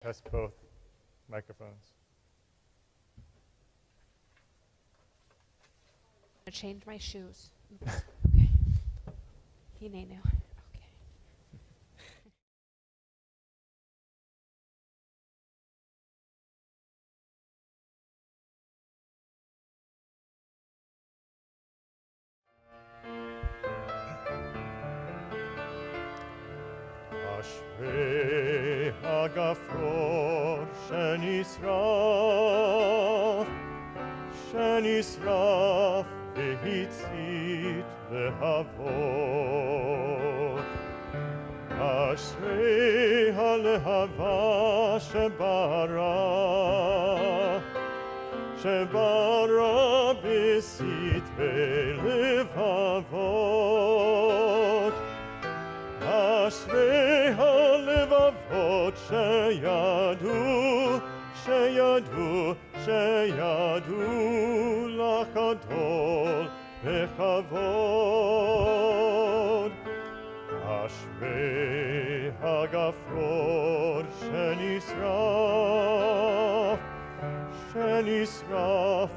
test both microphones. I'm gonna change my shoes. Oops. Okay. Hinenu. Okay. Ashrei hagafor shenisraf, shenisraf v'hitzit lehavot. Ashrei halehava shebara, shebara b'sitrei levavot. Ashrei halevavot sheyadu, sheyadu, sheyadu lachadol bechavod. Ashrei hagafor shenisraf, shenisraf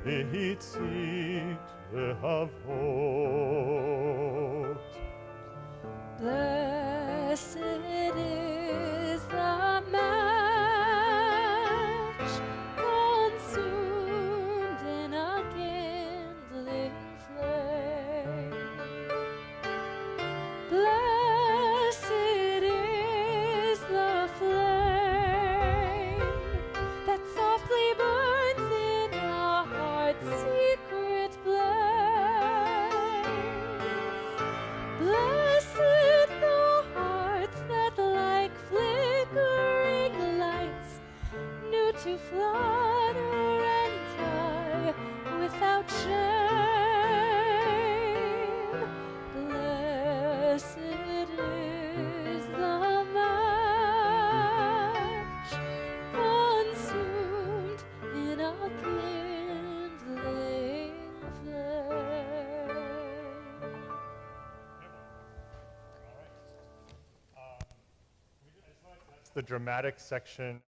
v'hitzit lehavot. Blessed is the match consumed in a kindling flame. Blessed is the flame that softly burns in a heart's secret place. Blessed the hearts that like flickering lights knew to flutter and die without shame. Blessed is the match consumed in a kindling flame. That's the dramatic section.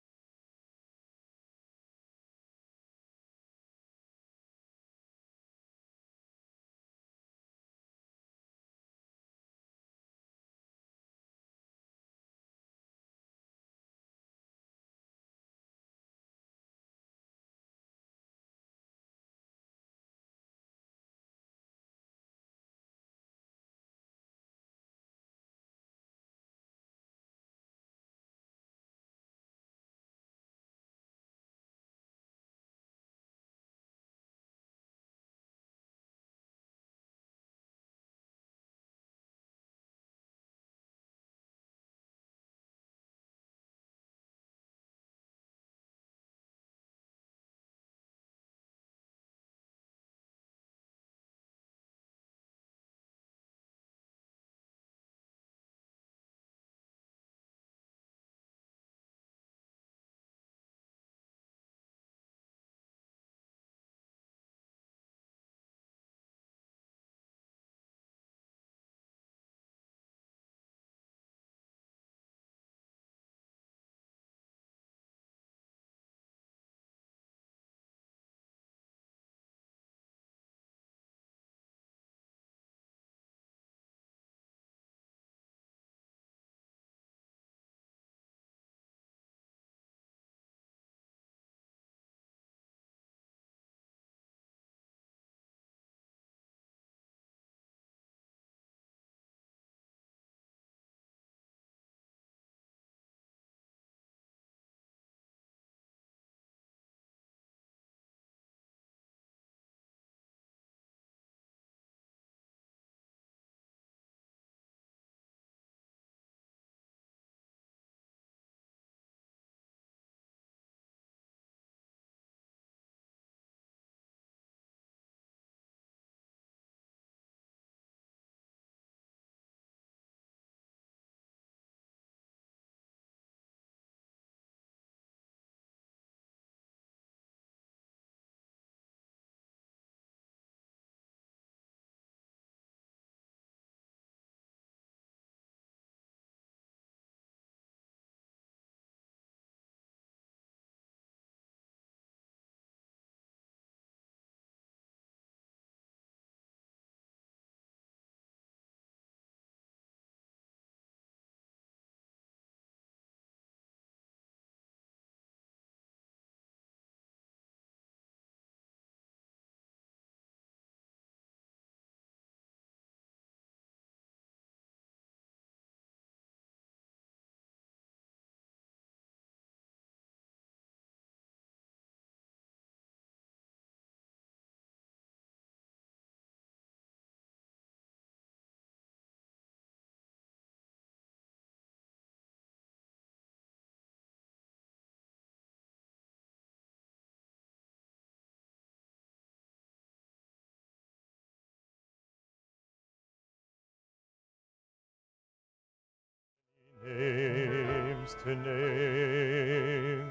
names to name,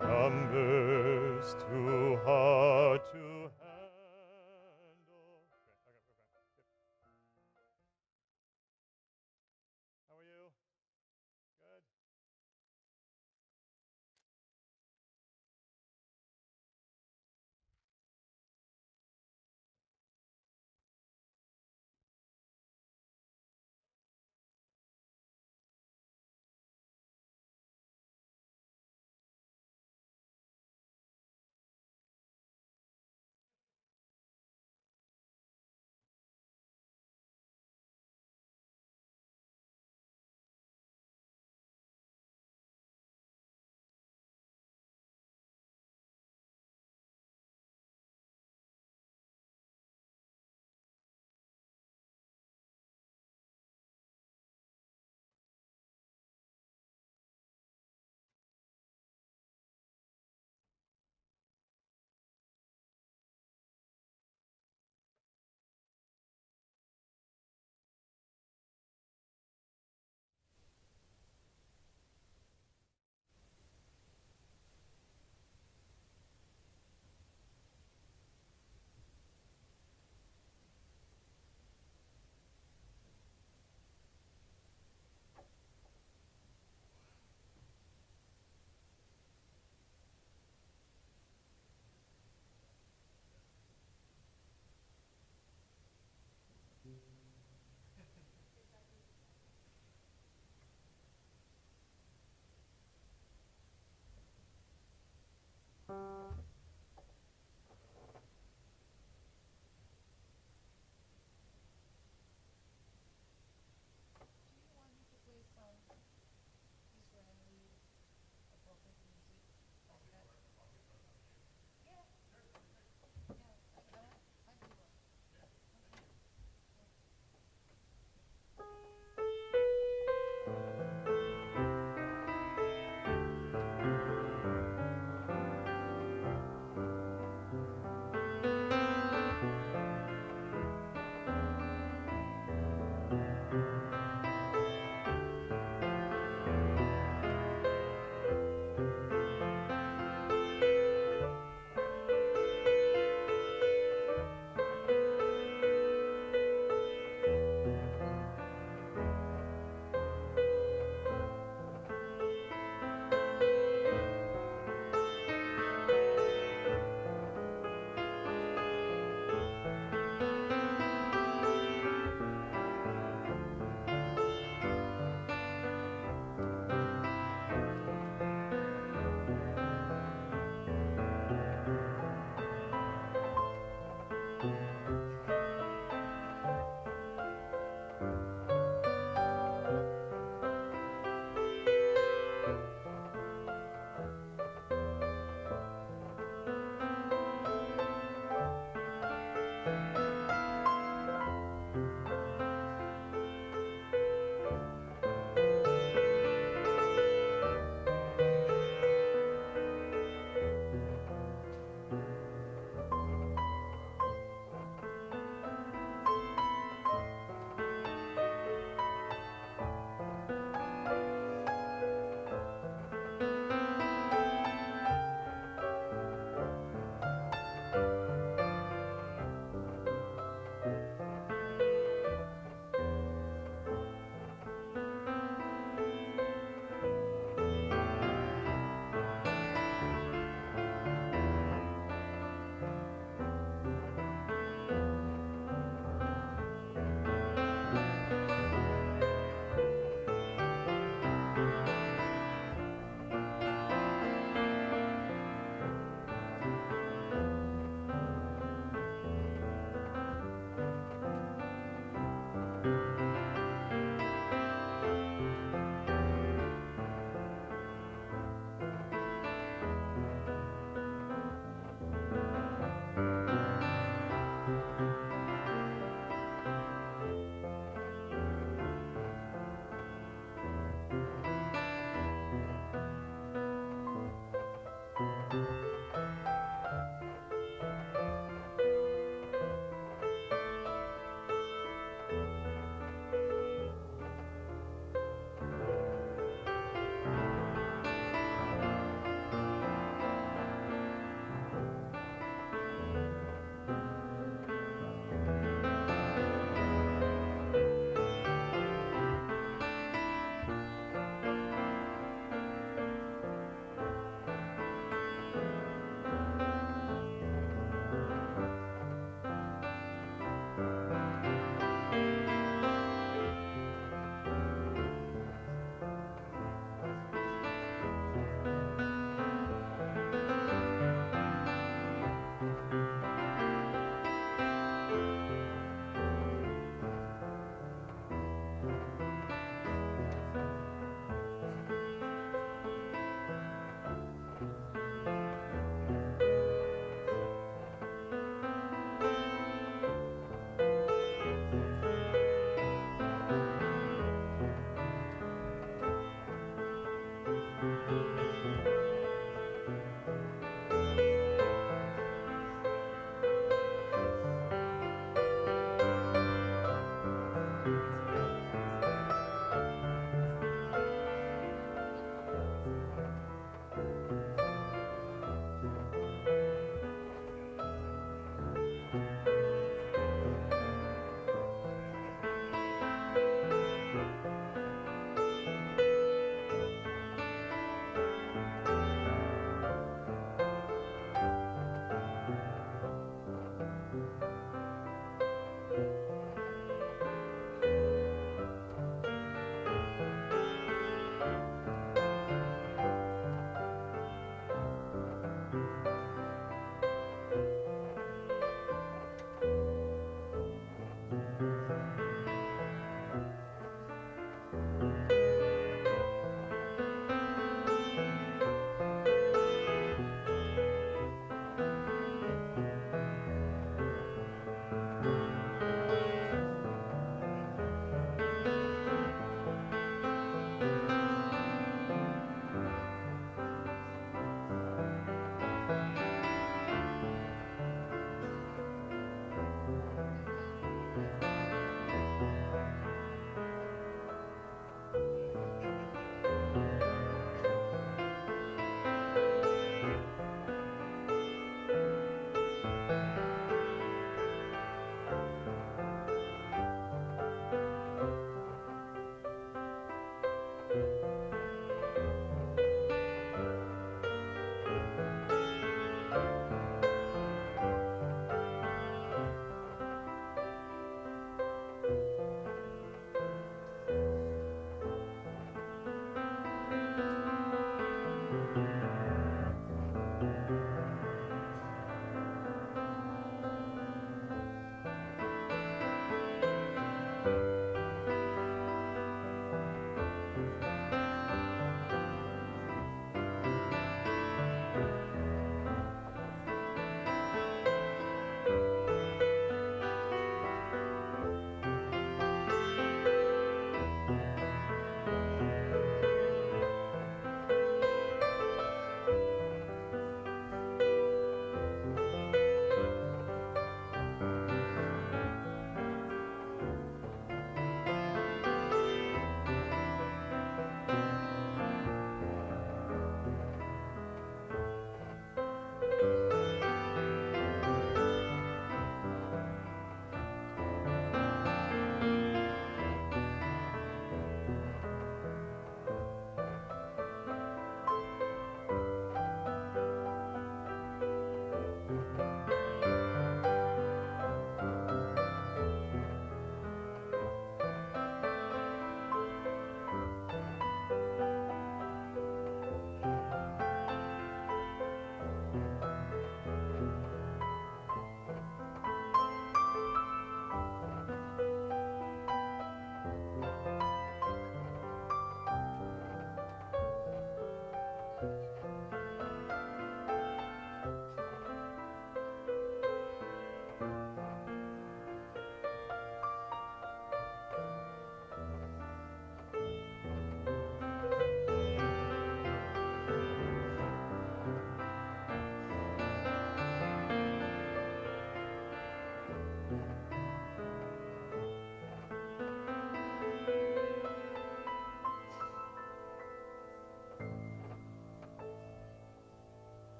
numbers too hard to handle. Okay. How are you? Good?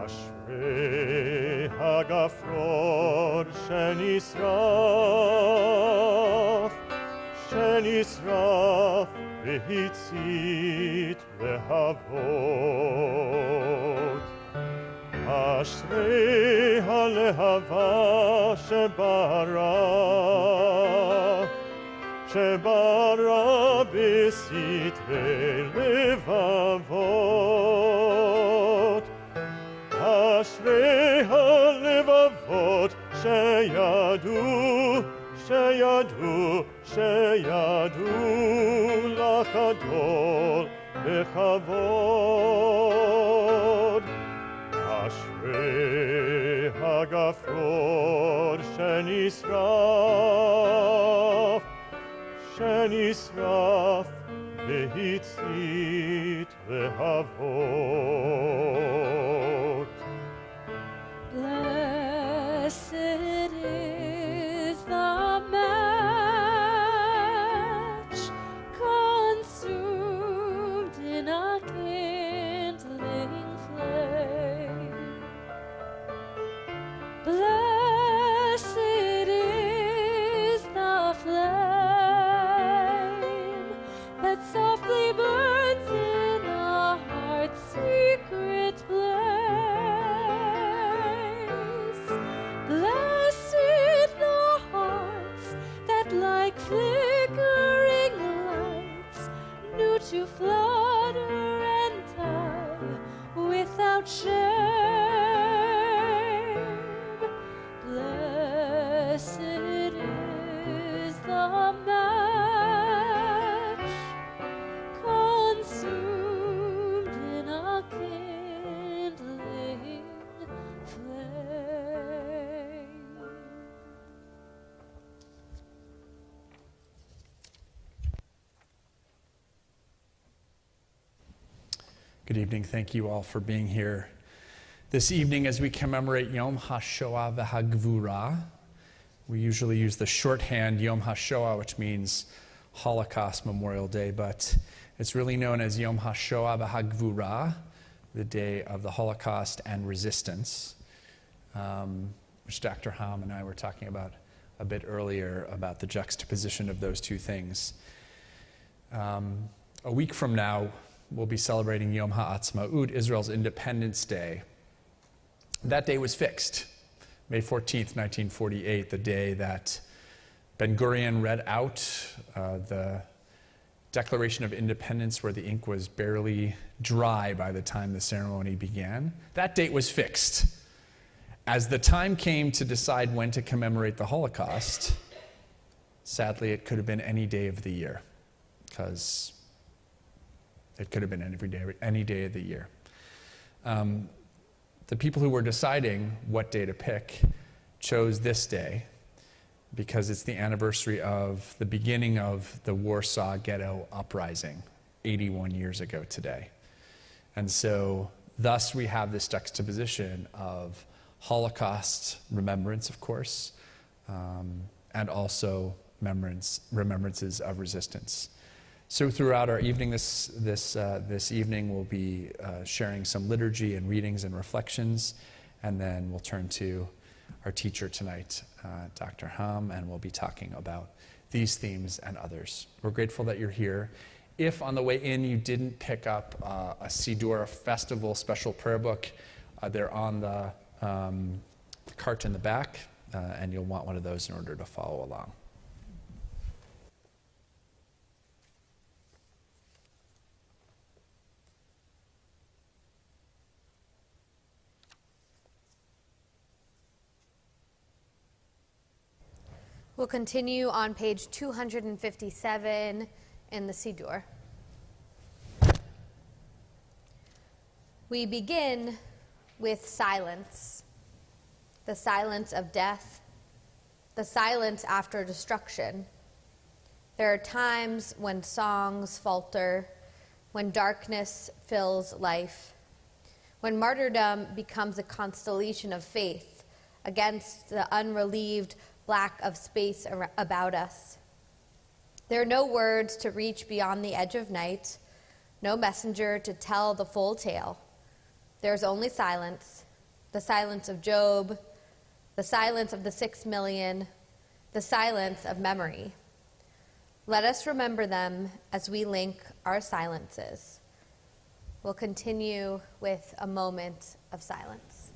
אשרי הגפרור שנשרף, שנשרף והצית להבות. אשרי הלהבה שברא בסתרי לבבות. אשרי הלבבות שידעו לחדול בכבוד. אשרי הגפרור שנשרף והצית להבות. Blessed is the match consumed in a kindling flame. Blessed is the flame that softly burns in a heart's secret Good evening. Thank you all for being here this evening as we commemorate Yom HaShoah v'Hagvura. We usually use the shorthand Yom HaShoah, which means Holocaust Memorial Day, but it's really known as Yom HaShoah v'Hagvura, the day of the Holocaust and resistance, which Dr. Ham and I were talking about a bit earlier, about the juxtaposition of those two things. A week from now, we'll be celebrating Yom HaAtzmaut, Israel's Independence Day. That day was fixed, May 14th, 1948, the day that Ben-Gurion read out the Declaration of Independence, where the ink was barely dry by the time the ceremony began. That date was fixed. As the time came to decide when to commemorate the Holocaust, sadly, it could have been any day of the year, because it could have been any day of the year. The people who were deciding what day to pick chose this day because it's the anniversary of the beginning of the Warsaw Ghetto Uprising 81 years ago today. And so thus we have this juxtaposition of Holocaust remembrance, of course, and also remembrances of resistance. So throughout our evening, this evening, we'll be sharing some liturgy and readings and reflections, and then we'll turn to our teacher tonight, Dr. Ham, and we'll be talking about these themes and others. We're grateful that you're here. If on the way in you didn't pick up a Siddur Festival special prayer book, they're on the cart in the back, and you'll want one of those in order to follow along. We'll continue on page 257 in the Siddur. We begin with silence, the silence of death, the silence after destruction. There are times when songs falter, when darkness fills life, when martyrdom becomes a constellation of faith against the unrelieved lack of space about us. There are no words to reach beyond the edge of night, no messenger to tell the full tale. There's only silence, the silence of Job, the silence of the 6 million, the silence of memory. Let us remember them as we link our silences. We'll continue with a moment of silence.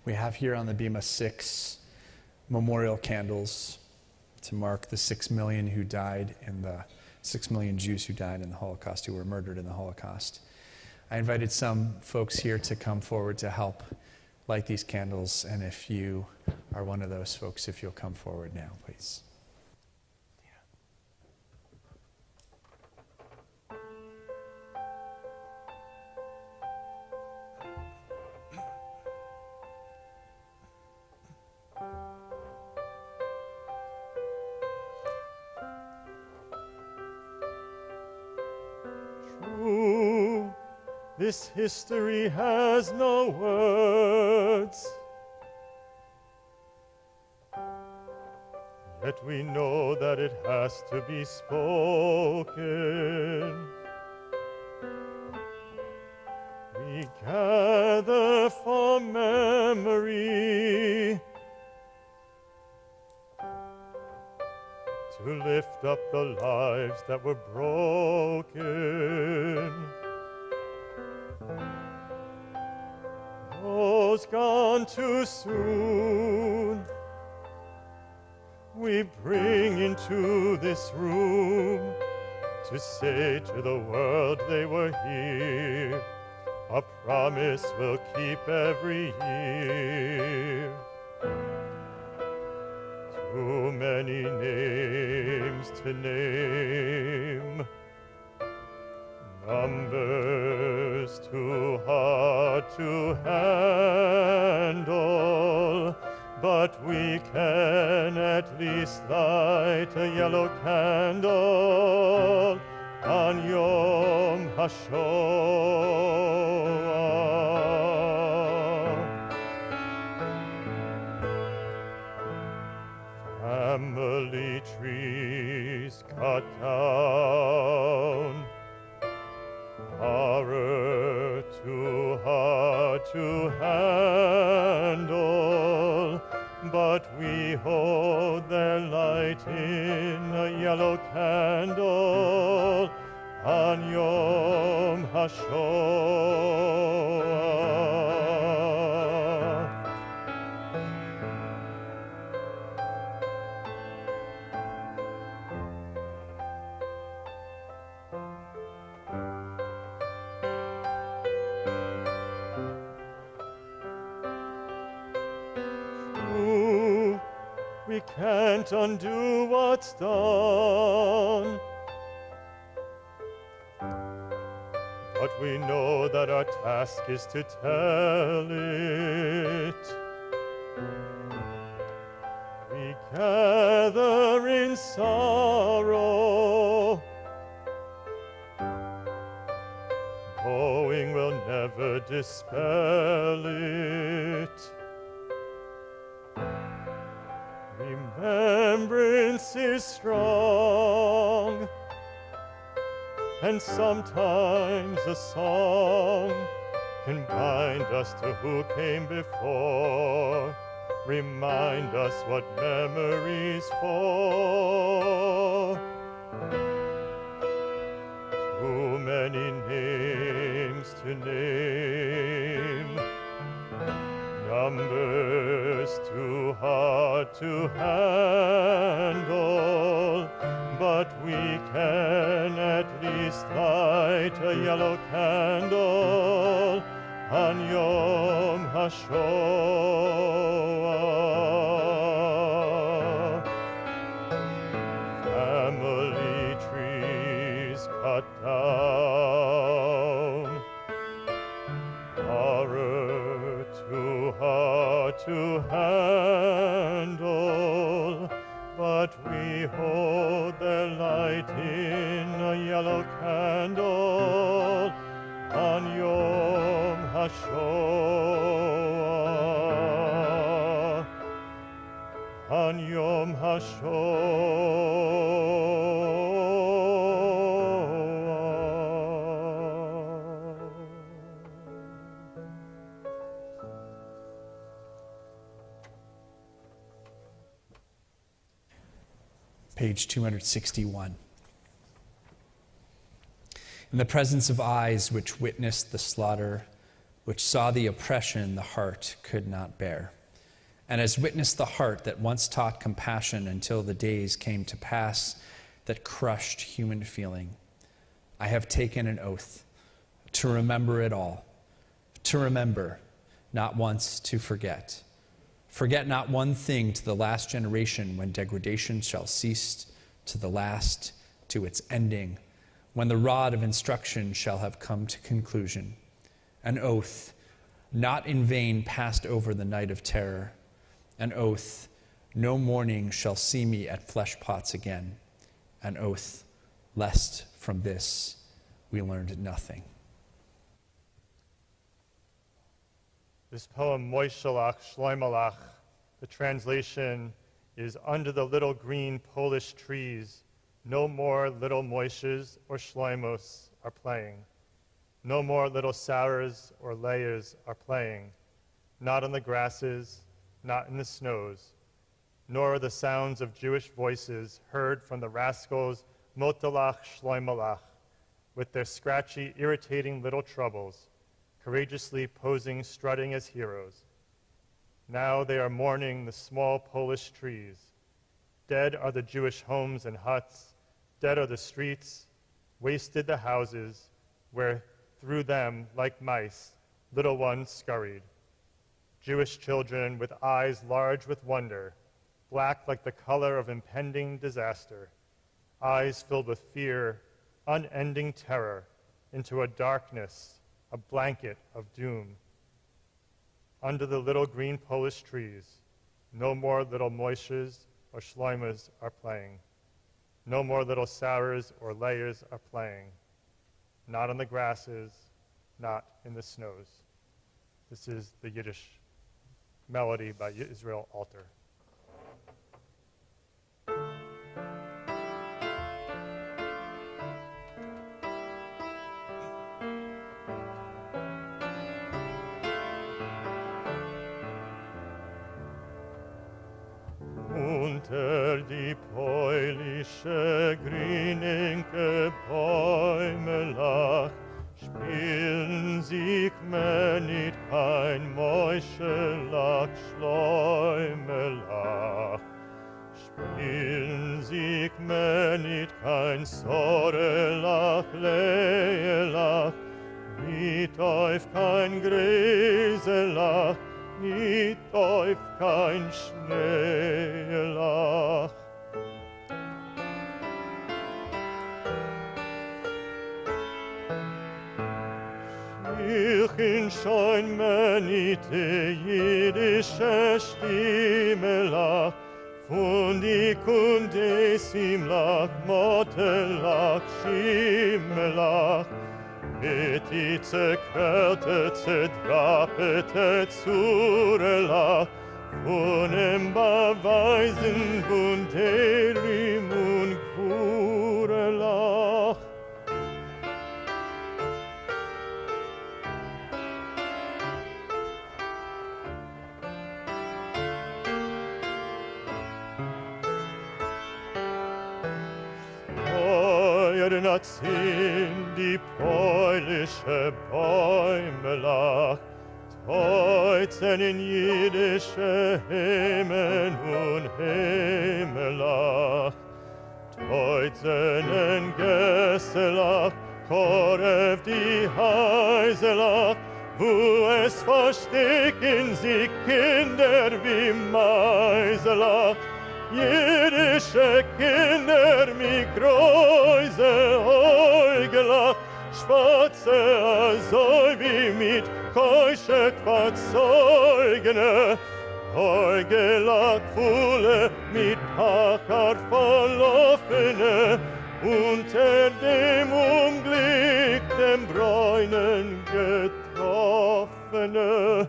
We have here on the bima 6 memorial candles to mark the 6 million who died in the 6 million Jews who died in the Holocaust, who were murdered in the Holocaust. I invited some folks here to come forward to help light these candles, and if you are one of those folks, if you'll come forward now, please. This history has no words, yet we know that it has to be spoken. We gather for memory to lift up the lives that were broken. Those gone too soon, we bring into this room to say to the world they were here, a promise we'll keep every year. Too many names to name, numbers too hard to handle, but we can at least light a yellow candle on Yom HaShoah. Family trees cut down, horror too hard to handle, but we hold their light in a yellow candle on Yom HaShoah. We can't undo what's done, but we know that our task is to tell it. We gather in sorrow, knowing we'll never dispel it. Remembrance is strong, and sometimes a song can bind us to who came before, remind us what memory's for. Too many names to name, numbers too hard to handle, but we can at least light a yellow candle on Yom HaShoah. Family trees cut down, horror too hard to handle, but we hold their light in a yellow candle on Yom HaShoah. On Yom HaShoah. Page 261. In the presence of eyes which witnessed the slaughter, which saw the oppression the heart could not bear, and as witnessed the heart that once taught compassion until the days came to pass that crushed human feeling, I have taken an oath to remember it all, to remember, not once to forget. Forget not one thing to the last generation, when degradation shall cease, to the last, to its ending, when the rod of instruction shall have come to conclusion. An oath, not in vain passed over the night of terror. An oath, no morning shall see me at flesh pots again. An oath, lest from this we learned nothing. This poem, Moishalach Shloimalach, the translation is, under the little green Polish trees, no more little Moishes or Shloimos are playing. No more little Sarahs or Leahs are playing, not on the grasses, not in the snows. nor are the sounds of Jewish voices heard from the rascals Motalach Shloimalach, with their scratchy, irritating little troubles, courageously posing, strutting as heroes. Now they are mourning the small Polish trees. Dead are the Jewish homes and huts, dead are the streets, wasted the houses, where through them, like mice, little ones scurried. Jewish children with eyes large with wonder, black like the color of impending disaster, eyes filled with fear, unending terror, into a darkness, a blanket of doom. Under the little green Polish trees, no more little Moishes or Shloimas are playing. No more little Sarahs or Leahs are playing. Not on the grasses, not in the snows. This is the Yiddish melody by Israel Alter. Unter die polnische grünenke Bäumelach spielen sich mir nicht kein Meuchelach, Schleumelach. Spielen sich mir nicht kein Sorelach, Leelach, nicht auf kein Gräselach, nicht auf kein Schneelach. Schwirchen scheun mir nicht die jüdische Stimmelach, von die Kunde simlach, Mottelach, Schimmelach, mit die zerquerte, zerdrapete Zurelach, von dem Beweisen von Derim und Gurelach. Nation die polnische Bäumelach, Teuzen in jüdische Himmel und Himmelach, Teuzen in Gesselach, Korev die Heiselach, wo es verstecken sich Kinder wie Meiselach, jüdische Kinder mit große Äugelach, schwarze also wie mit Keuschet verzeugene, Äugelach volle mit Pachar verlaufene, unter dem Unglück dem Bräunen getroffene.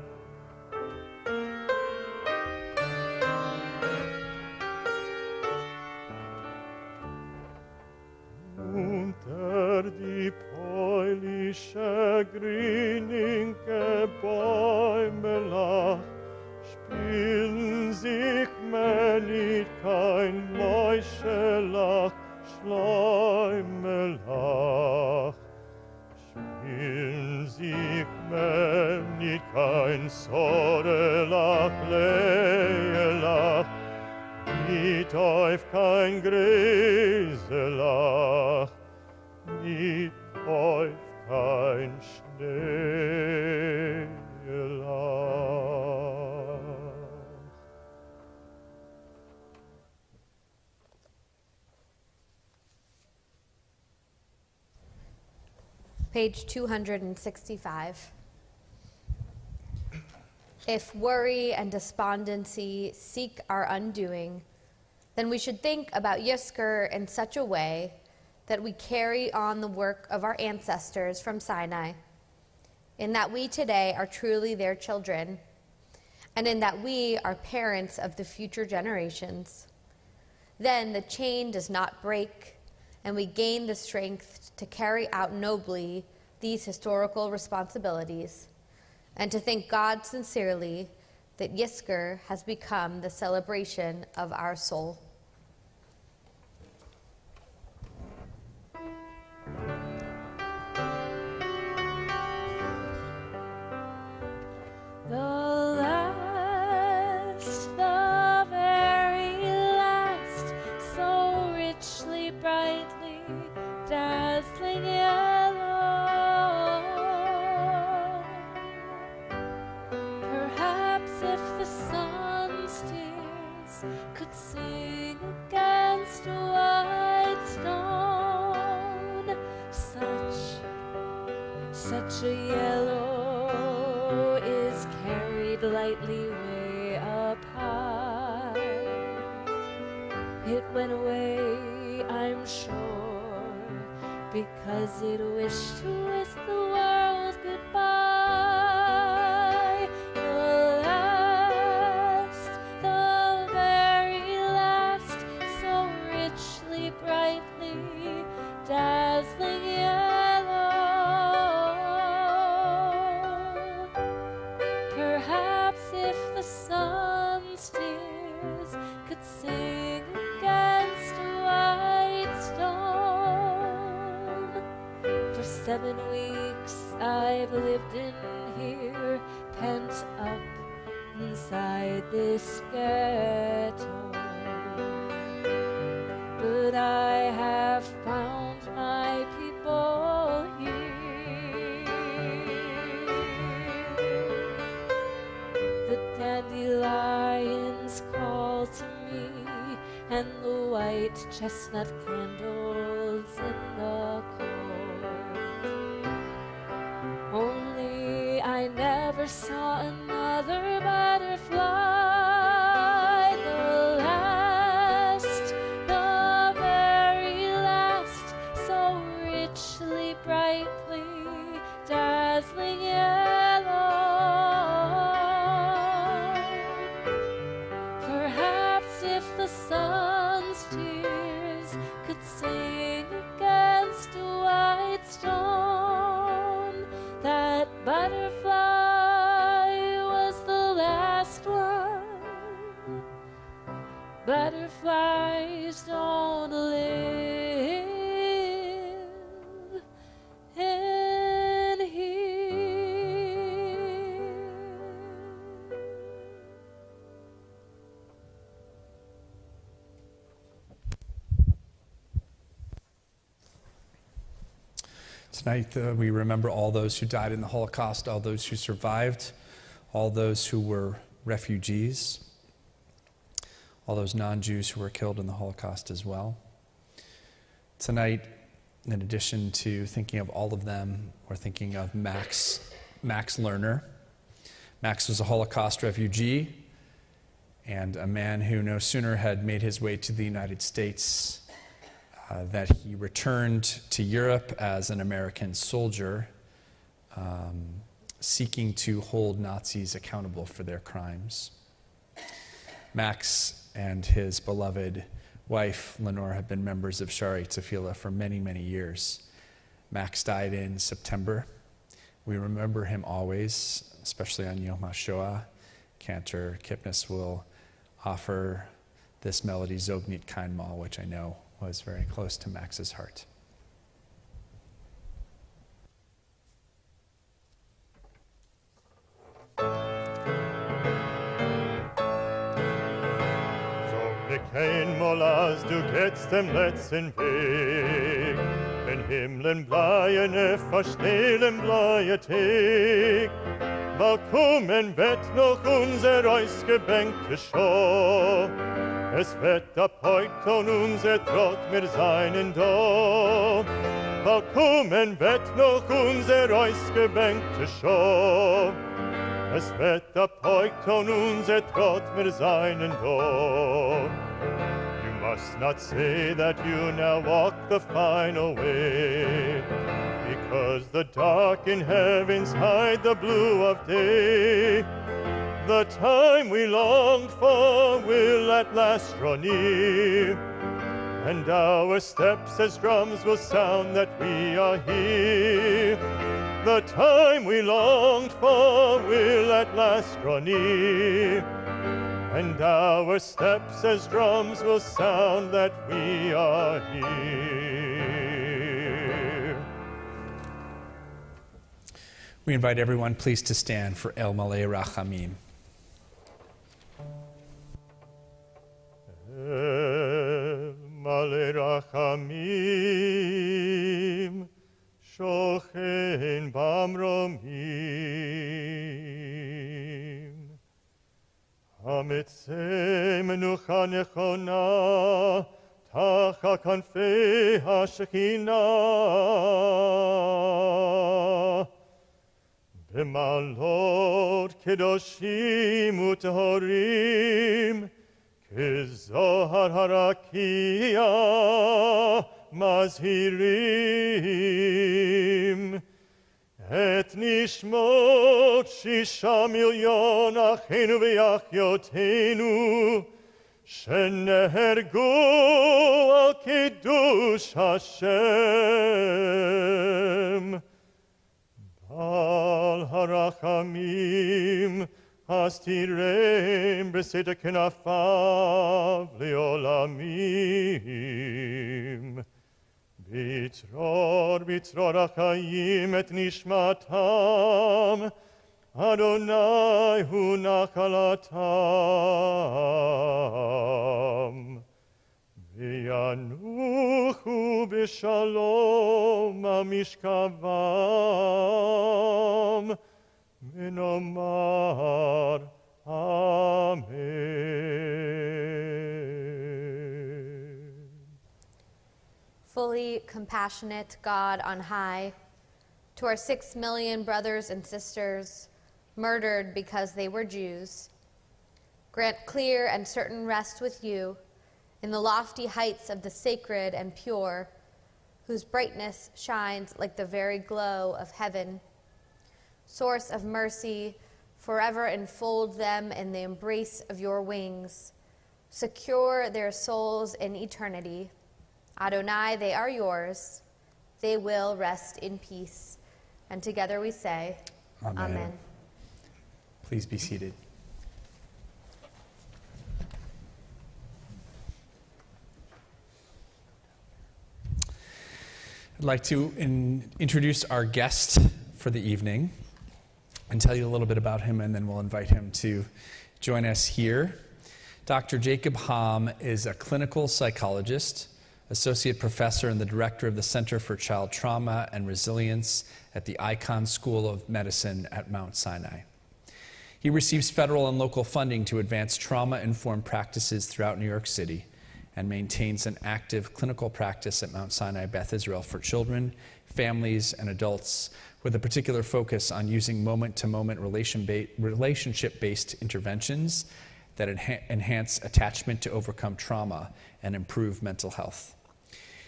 Unter die polnische grünenke Bäumelach spielen sich mir nicht kein Meuchelach, Schleimelach. Spielen sich mir nicht kein Sorelach, Leelach, nicht auf kein Gräselach, nicht auf kein Schneelach. Page 265. If worry and despondency seek our undoing, then we should think about Yizkor in such a way that we carry on the work of our ancestors from Sinai, in that we today are truly their children, and in that we are parents of the future generations. Then the chain does not break, and we gain the strength to carry out nobly these historical responsibilities, and to thank God sincerely that Yizkor has become the celebration of our soul. The very last, so richly, brightly, dazzling yellow. Perhaps if the sun's tears could sing against a white stone, such a yellow is carried lightly way up high. It went away, I'm sure, because it wished to wish the world goodbye. The very last, so richly, brightly, dazzling yellow. Perhaps if the sun's tears could sing against a white stone. For 7 weeks I've lived in here, pent up inside this ghetto. But I have found my people here. The dandelions call to me, and the white chestnut candles in the court. Only I never saw another butterfly. The very last, so richly, brightly, dazzling yellow. Perhaps if the sun's tears could sing against a white stone, that butterfly was the last one. Butterflies don't live in here. Tonight, we remember all those who died in the Holocaust, all those who survived, all those who were refugees, all those non-Jews who were killed in the Holocaust as well. Tonight, in addition to thinking of all of them, we're thinking of Max Lerner. Max was a Holocaust refugee and a man who no sooner had made his way to the United States that he returned to Europe as an American soldier, seeking to hold Nazis accountable for their crimes. Max and his beloved wife, Lenore, have been members of Shari Tefillah for many, many years. Max died in September. We remember him always, especially on Yom HaShoah. Cantor Kipnis will offer this melody, Zognit Kein Mal, which I know was very close to Max's heart. Kein Mal, als du gehst dem letzten Weg, wenn Himmeln bleiene, verstehlen bleie Tag. Willkommen wird noch unser Ausgebänke Show. Es wird ab heute und unser Trott mir seinen da. Willkommen wird noch unser Ausgebänke Show. Es wird ab heute und unser Trott mir seinen da. You must not say that you now walk the final way, because the dark in heavens hide the blue of day. The time we longed for will at last draw near, and our steps as drums will sound that we are here. the time we longed for will at last draw near, and our steps as drums will sound that we are here. We invite everyone, please, to stand for El Malei Rachamim. El Malei Rachamim, Shochen Bamromim, Hamitzeh Menucha Nechona, Tacha Kanfei HaShekhinah, B'malot Kedoshim U'Tehorim, Kizohar Harakia Mazhirim, Et Nishmot 6 million Achenu V'Achiotenu, Shenehergu al Kiddush Hashem, Bal Harachamim, Hastirem B'Seta Kenafav Leolamim, Bitror Achayim et Nishmatam, Adonai hu Nachalatam, V'yanuchu b'shalom amishkavam, V'nomar Amen. Fully compassionate God on high, to our 6 million brothers and sisters murdered because they were Jews, grant clear and certain rest with you in the lofty heights of the sacred and pure, whose brightness shines like the very glow of heaven. Source of mercy, forever enfold them in the embrace of your wings. Secure their souls in eternity. Adonai, they are yours. They will rest in peace. And together we say, Amen. Amen. Please be seated. I'd like to introduce our guest for the evening and tell you a little bit about him, and then we'll invite him to join us here. Dr. Jacob Hamm is a clinical psychologist, associate professor and the director of the Center for Child Trauma and Resilience at the Icahn School of Medicine at Mount Sinai. He receives federal and local funding to advance trauma-informed practices throughout New York City and maintains an active clinical practice at Mount Sinai Beth Israel for children, families, and adults, with a particular focus on using moment-to-moment relationship-based interventions that enhance attachment to overcome trauma and improve mental health.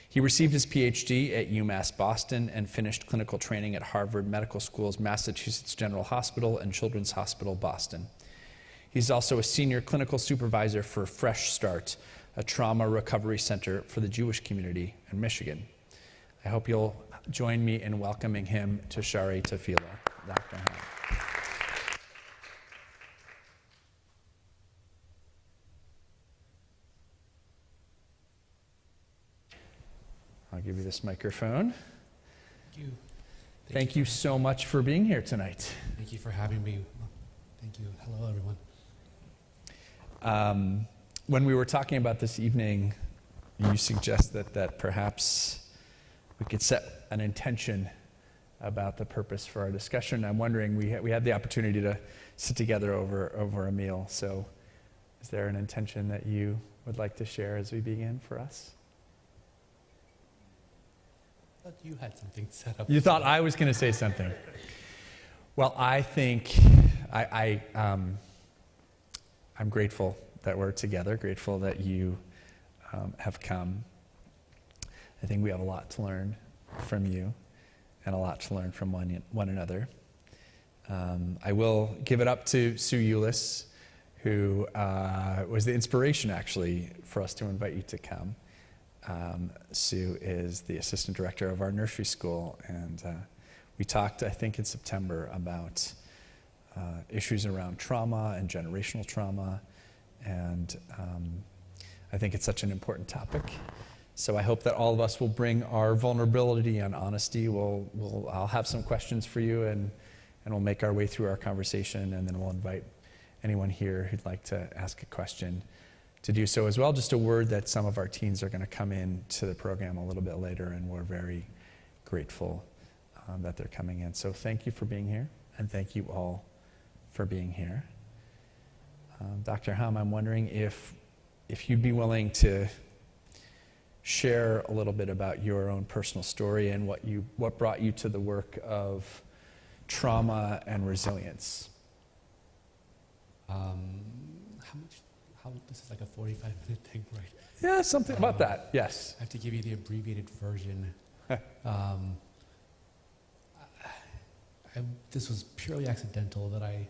He received his PhD at UMass Boston and finished clinical training at Harvard Medical School's Massachusetts General Hospital and Children's Hospital, Boston. He's also a senior clinical supervisor for Fresh Start, a trauma recovery center for the Jewish community in Michigan. I hope you'll join me in welcoming him to Shari Tefillah. Dr. Hamm. I'll give you this microphone. Thank you. Thank you so much for being here tonight. Thank you for having me. Thank you. Hello, everyone. When we were talking about this evening, you suggested that perhaps we could set an intention about the purpose for our discussion. I'm wondering, we had the opportunity to sit together over a meal, so is there an intention that you would like to share as we begin for us? I thought you had something set up. You thought I was going to say something. Well, I think I'm grateful that we're together, grateful that you have come. I think we have a lot to learn from you and a lot to learn from one another. I will give it up to Sue Eulis, who was the inspiration, actually, for us to invite you to come. Sue is the assistant director of our nursery school, and We talked, I think, in September about issues around trauma and generational trauma, and I think it's such an important topic. So I hope that all of us will bring our vulnerability and honesty. I'll have some questions for you, and we'll make our way through our conversation, and then we'll invite anyone here who'd like to ask a question to do so as well. Just a word that some of our teens are going to come in to the program a little bit later, and we're very grateful that they're coming in. So thank you for being here, and thank you all for being here. Dr. Hum, I'm wondering if you'd be willing to share a little bit about your own personal story and what brought you to the work of trauma and resilience. This is like a 45-minute thing, right? Yeah, something about that, yes. I have to give you the abbreviated version. This was purely accidental that I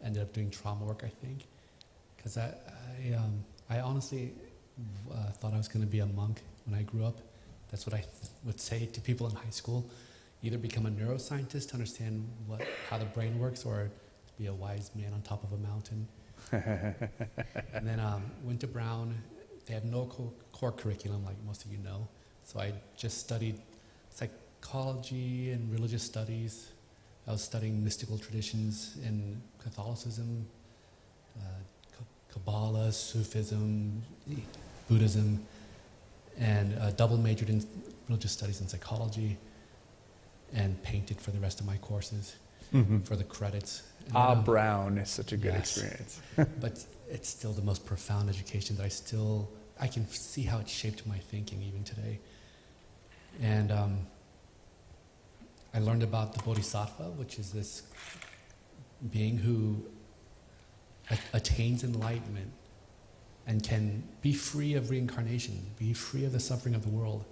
ended up doing trauma work, I think. Because I honestly thought I was going to be a monk when I grew up. That's what I would say to people in high school. Either become a neuroscientist to understand how the brain works, or be a wise man on top of a mountain. And then went to Brown. They have no core curriculum, like most of you know. So I just studied psychology and religious studies. I was studying mystical traditions in Catholicism, Kabbalah, Sufism, Buddhism, and double majored in religious studies and psychology, and painted for the rest of my courses for the credits. Brown is such a good experience. But it's still the most profound education that I can see how it shaped my thinking even today. And I learned about the Bodhisattva, which is this being who attains enlightenment and can be free of reincarnation, be free of the suffering of the world.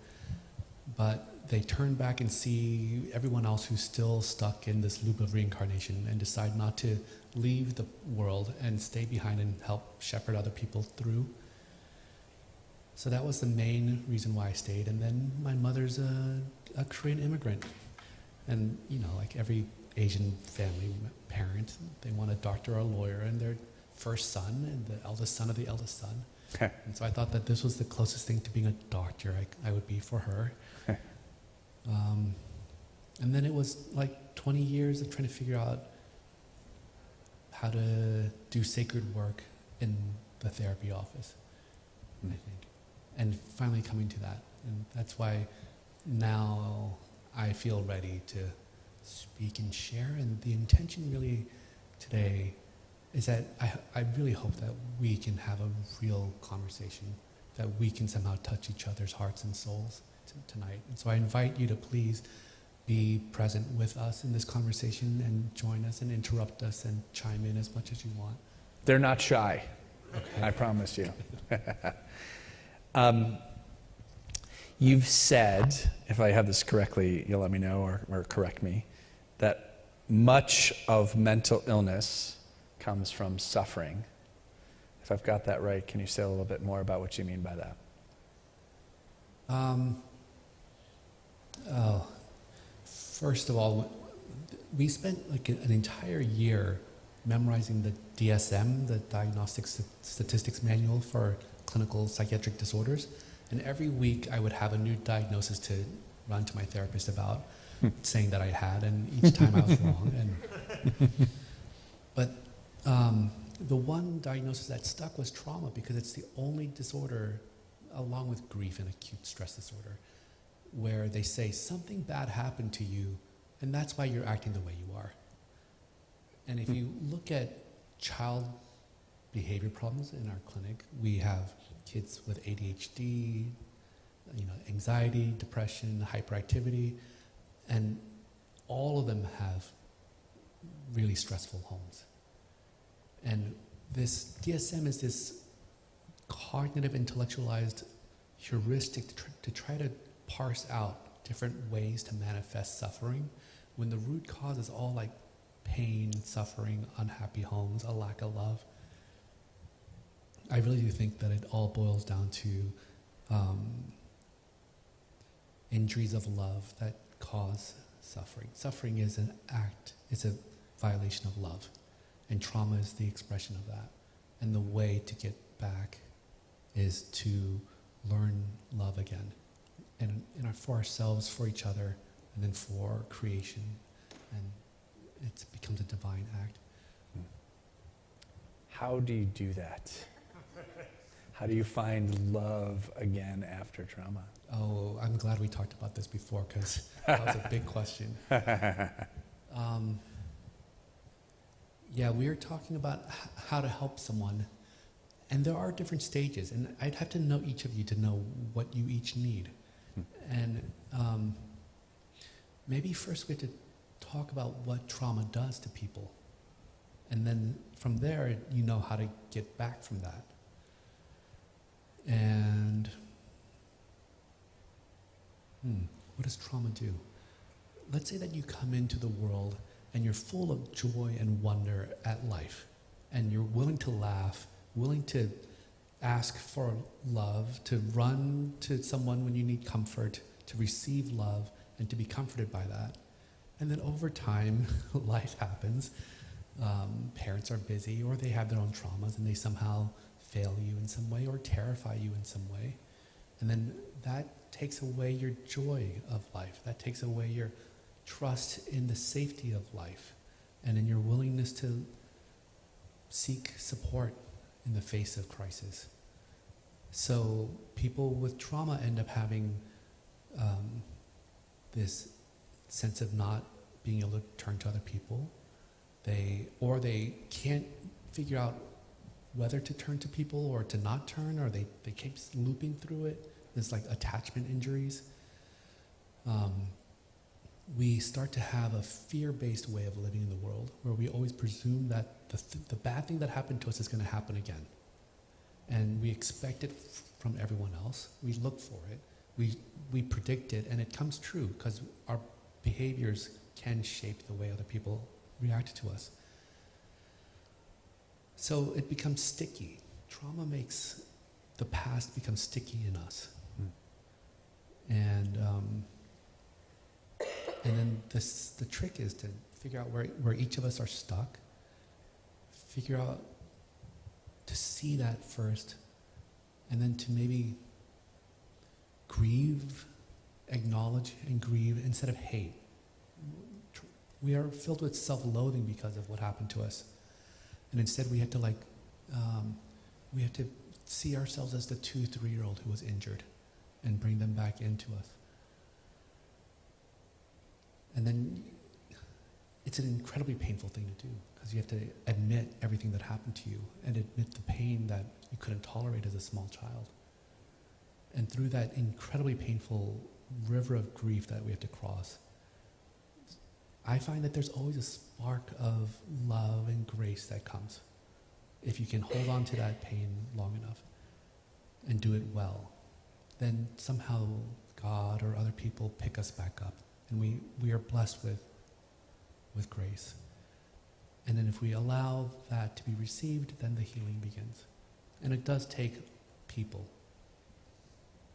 But they turn back and see everyone else who's still stuck in this loop of reincarnation and decide not to leave the world and stay behind and help shepherd other people through. So that was the main reason why I stayed. And then my mother's a Korean immigrant. And, like every Asian family parent, they want a doctor or a lawyer, and their first son, and the eldest son of the eldest son. And so I thought that this was the closest thing to being a doctor I would be for her. And then it was like 20 years of trying to figure out how to do sacred work in the therapy office, I think. And finally coming to that. And that's why now I feel ready to speak and share. And the intention really today is that I really hope that we can have a real conversation, that we can somehow touch each other's hearts and souls tonight. And so I invite you to please be present with us in this conversation and join us and interrupt us and chime in as much as you want. They're not shy. Okay. I promise you. You've said, if I have this correctly, you'll let me know or correct me, that much of mental illness comes from suffering. If I've got that right, can you say a little bit more about what you mean by that? First of all, we spent like an entire year memorizing the DSM, the Diagnostic Statistics Manual for Clinical Psychiatric Disorders. And every week I would have a new diagnosis to run to my therapist about, saying that I had, and each time I was wrong. But the one diagnosis that stuck was trauma, because it's the only disorder, along with grief and acute stress disorder, where they say something bad happened to you, and that's why you're acting the way you are. And if you look at child behavior problems in our clinic, we have kids with ADHD, anxiety, depression, hyperactivity, and all of them have really stressful homes. And this DSM is this cognitive, intellectualized heuristic to try to parse out different ways to manifest suffering, when the root cause is all like pain, suffering, unhappy homes, a lack of love. I really do think that it all boils down to injuries of love that cause suffering. Suffering is an act, it's a violation of love. And trauma is the expression of that. And the way to get back is to learn love again. And for ourselves, for each other, and then for creation. And it becomes a divine act. How do you do that? How do you find love again after trauma? Oh, I'm glad we talked about this before, because that was a big question. Yeah, we were talking about how to help someone, and there are different stages, and I'd have to know each of you to know what you each need. And maybe first we have to talk about what trauma does to people, and then from there you know how to get back from that. And what does trauma do? Let's say that you come into the world and you're full of joy and wonder at life, and you're willing to laugh, willing to ask for love, to run to someone when you need comfort, to receive love, and to be comforted by that. And then over time, life happens. Parents are busy, or they have their own traumas, and they somehow fail you in some way or terrify you in some way. And then that takes away your joy of life. That takes away your trust in the safety of life and in your willingness to seek support in the face of crisis. So people with trauma end up having this sense of not being able to turn to other people. They can't figure out whether to turn to people or to not turn, or they keep looping through it. There's like attachment injuries. We start to have a fear-based way of living in the world, where we always presume that the bad thing that happened to us is going to happen again. And we expect it from everyone else. We look for it. We predict it, and it comes true, because our behaviors can shape the way other people react to us. So it becomes sticky. Trauma makes the past become sticky in us. And then the trick is to figure out where each of us are stuck, figure out to see that first, and then to maybe grieve, acknowledge and grieve instead of hate. We are filled with self-loathing because of what happened to us. And instead we have to see ourselves as the 2-3-year-old who was injured and bring them back into us. And then it's an incredibly painful thing to do, because you have to admit everything that happened to you and admit the pain that you couldn't tolerate as a small child. And through that incredibly painful river of grief that we have to cross, I find that there's always a spark of love and grace that comes if you can hold on to that pain long enough and do it well. Then somehow God or other people pick us back up, and we are blessed with grace. And then if we allow that to be received, then the healing begins. And it does take people.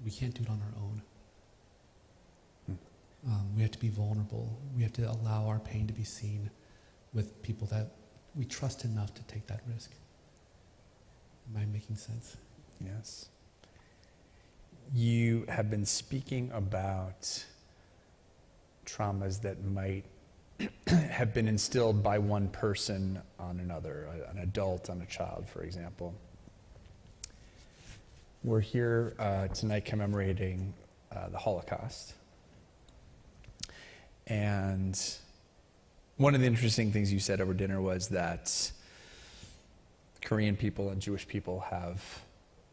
We can't do it on our own. We have to be vulnerable. We have to allow our pain to be seen with people that we trust enough to take that risk. Am I making sense? Yes. You have been speaking about traumas that might have been instilled by one person on another, an adult on a child, for example. We're here tonight commemorating the Holocaust. And one of the interesting things you said over dinner was that Korean people and Jewish people have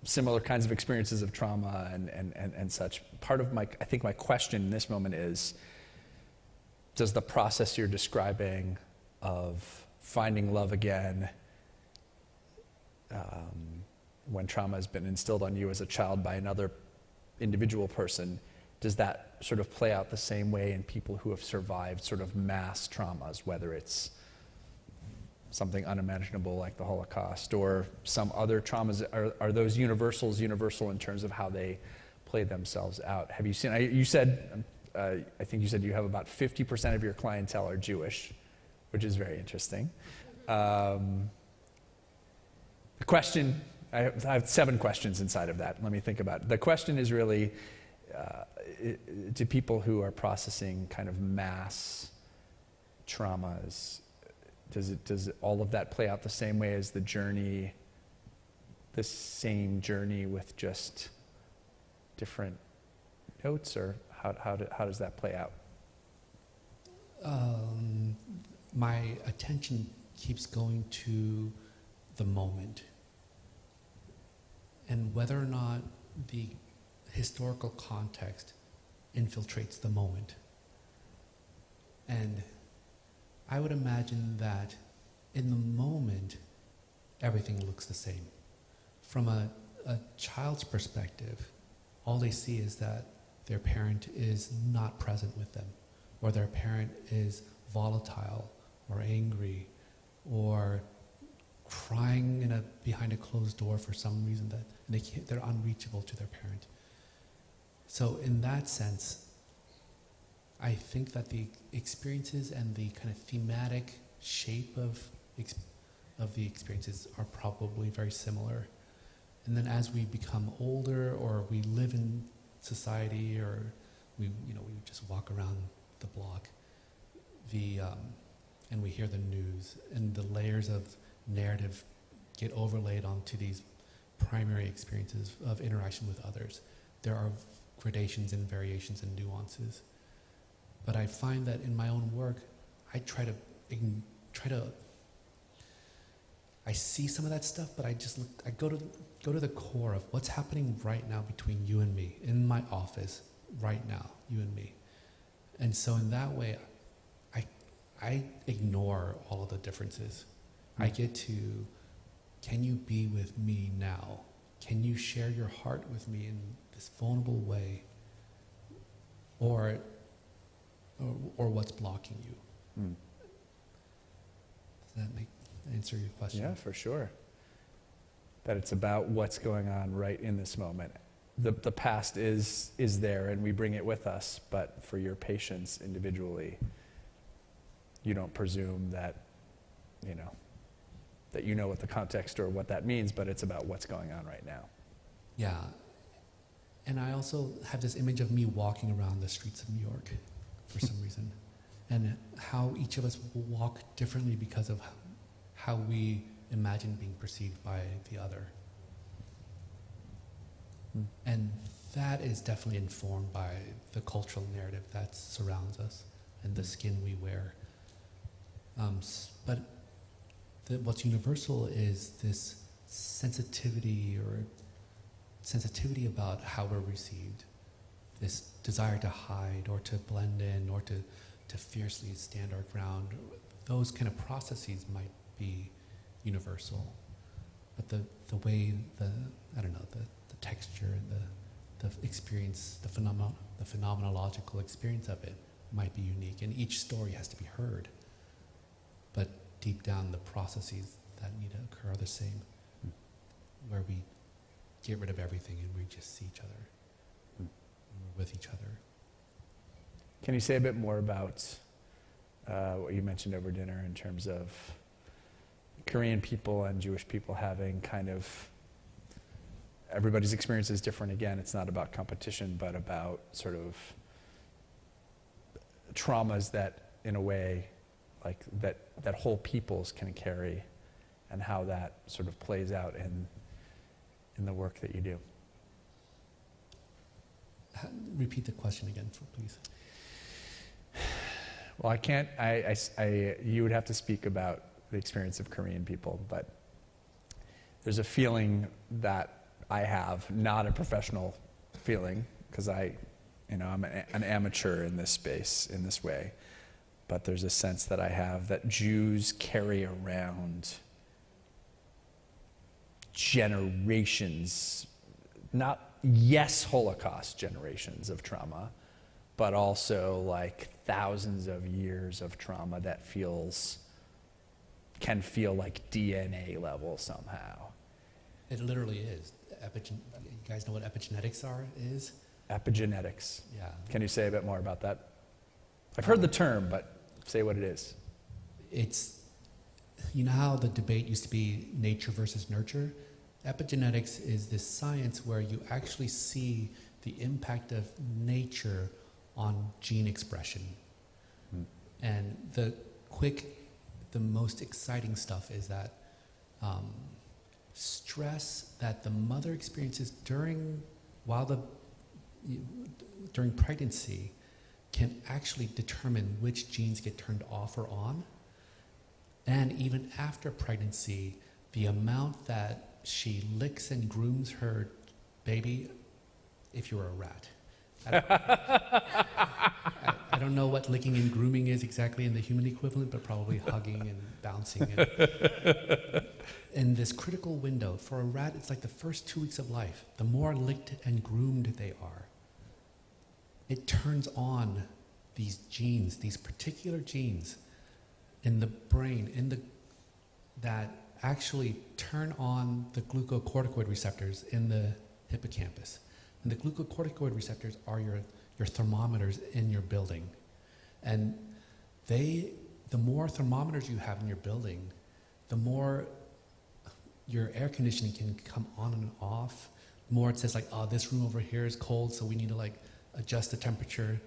similar kinds of experiences of trauma and such. Part of my question in this moment is, does the process you're describing of finding love again when trauma has been instilled on you as a child by another individual person, does that sort of play out the same way in people who have survived sort of mass traumas, whether it's something unimaginable like the Holocaust or some other traumas? Are those universal in terms of how they play themselves out? Have you seen, you said, I think you said you have about 50% of your clientele are Jewish, which is very interesting. The question, I have 7 questions inside of that. Let me think about it. The question is really, to people who are processing kind of mass traumas, does all of that play out the same way as the journey, the same journey with just different notes, or how does that play out? My attention keeps going to the moment, and whether or not the historical context infiltrates the moment. And I would imagine that in the moment, everything looks the same. From a child's perspective, all they see is that their parent is not present with them, or their parent is volatile or angry or crying behind a closed door for some reason that they're unreachable to their parent. So in that sense, I think that the experiences and the kind of thematic shape of the experiences are probably very similar. And then as we become older, or we live in society, or we just walk around the block, and we hear the news, and the layers of narrative get overlaid onto these primary experiences of interaction with others. There are gradations and variations and nuances. But I find that in my own work, I I see some of that stuff, but I go to the core of what's happening right now between you and me, in my office, right now, you and me. And so in that way, I ignore all of the differences. I get to, can you be with me now? Can you share your heart with me in this vulnerable way? Or what's blocking you? Mm. Does that answer your question? Yeah, for sure. That it's about what's going on right in this moment. The past is there, and we bring it with us, but for your patients individually, you don't presume that you know what the context or what that means, but it's about what's going on right now. Yeah. And I also have this image of me walking around the streets of New York for some reason, and how each of us will walk differently because of how we imagine being perceived by the other. Mm. And that is definitely informed by the cultural narrative that surrounds us and the skin we wear. But what's universal is this sensitivity about how we're received, this desire to hide or to blend in or to fiercely stand our ground. Those kind of processes might be universal, but the way the texture and the experience, the phenomenological experience of it might be unique, and each story has to be heard. But deep down, the processes that need to occur are the same, where we get rid of everything and we just see each other, and we're with each other. Can you say a bit more about what you mentioned over dinner in terms of Korean people and Jewish people having kind of, everybody's experience is different again. It's not about competition, but about sort of traumas that, in a way, like that whole peoples can carry, and how that sort of plays out in the work that you do. Repeat the question again, please. Well, I can't, you would have to speak about the experience of Korean people, but there's a feeling that I have, not a professional feeling, because I'm an amateur in this space, in this way, but there's a sense that I have that Jews carry around generations, not Holocaust generations of trauma, but also like thousands of years of trauma that can feel like DNA level somehow. It literally is. You guys know what epigenetics is? Epigenetics. Yeah. Can you say a bit more about that? I've heard the term, but say what it is. It's, you know how the debate used to be nature versus nurture? Epigenetics is this science where you actually see the impact of nature on gene expression. And the most exciting stuff is that stress that the mother experiences during pregnancy can actually determine which genes get turned off or on. And even after pregnancy, the amount that she licks and grooms her baby, if you're a rat. I don't know what licking and grooming is exactly in the human equivalent, but probably hugging and bouncing. In this critical window, for a rat, it's like the first 2 weeks of life. The more licked and groomed they are, it turns on these genes, these particular genes in the brain, that actually turn on the glucocorticoid receptors in the hippocampus. And the glucocorticoid receptors are your thermometers in your building. And the more thermometers you have in your building, the more your air conditioning can come on and off. The more it says like, oh, this room over here is cold, so we need to like adjust the temperature.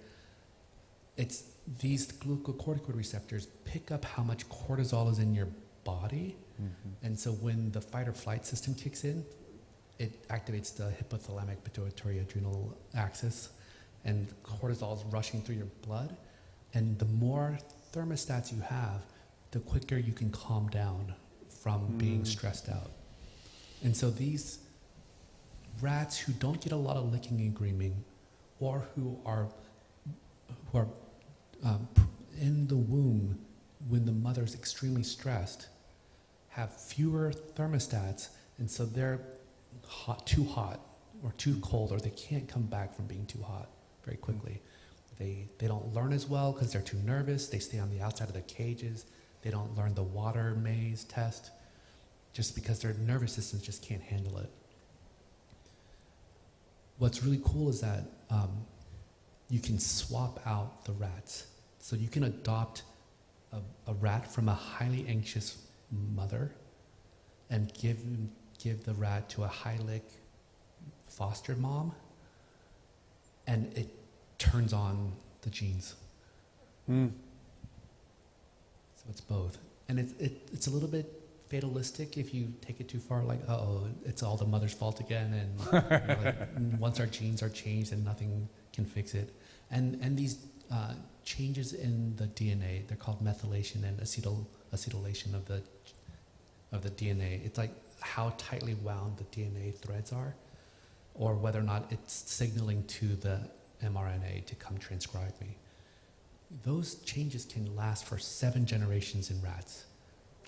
It's these glucocorticoid receptors pick up how much cortisol is in your body. Mm-hmm. And so when the fight or flight system kicks in, it activates the hypothalamic pituitary adrenal axis, and cortisol is rushing through your blood. And the more thermostats you have, the quicker you can calm down from being stressed out. And so these rats who don't get a lot of licking and grooming, or who are in the womb when the mother's extremely stressed, have fewer thermostats, and so they're too hot or too cold, or they can't come back from being too hot very quickly. They don't learn as well because they're too nervous. They stay on the outside of the cages. They don't learn the water maze test just because their nervous systems just can't handle it. What's really cool is that you can swap out the rats. So you can adopt a rat from a highly anxious mother and give the rat to a high-lick foster mom, and it turns on the genes. So it's both. And it's a little bit fatalistic if you take it too far, like, it's all the mother's fault again, and once our genes are changed and nothing can fix it. And these changes in the DNA, they're called methylation and acetylation of the DNA. It's like how tightly wound the DNA threads are, or whether or not it's signaling to the mRNA to come transcribe me. Those changes can last for 7 generations in rats.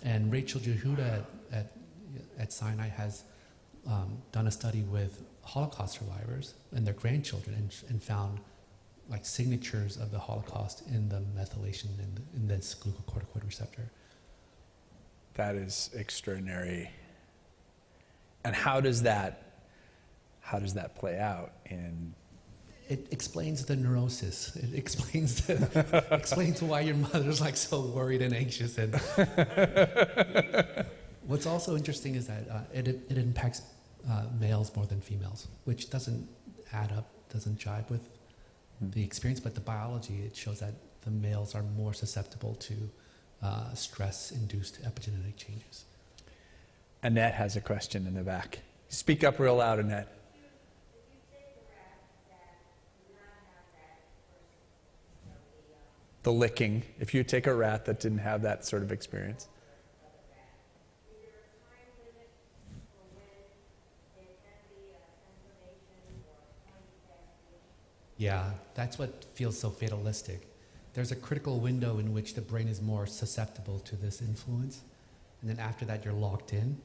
And Rachel Jehuda at Sinai has done a study with Holocaust survivors and their grandchildren and found like signatures of the Holocaust in the methylation in this glucocorticoid receptor. That is extraordinary. And how does that play out in? It explains the neurosis. It explains explains why your mother's like so worried and anxious. And what's also interesting is that it impacts males more than females, which doesn't add up, doesn't jibe with the experience. But the biology, it shows that the males are more susceptible to stress-induced epigenetic changes. Annette has a question in the back. Speak up real loud, Annette. The licking, if you take a rat that didn't have that sort of experience. Yeah, that's what feels so fatalistic. There's a critical window in which the brain is more susceptible to this influence, and then after that you're locked in,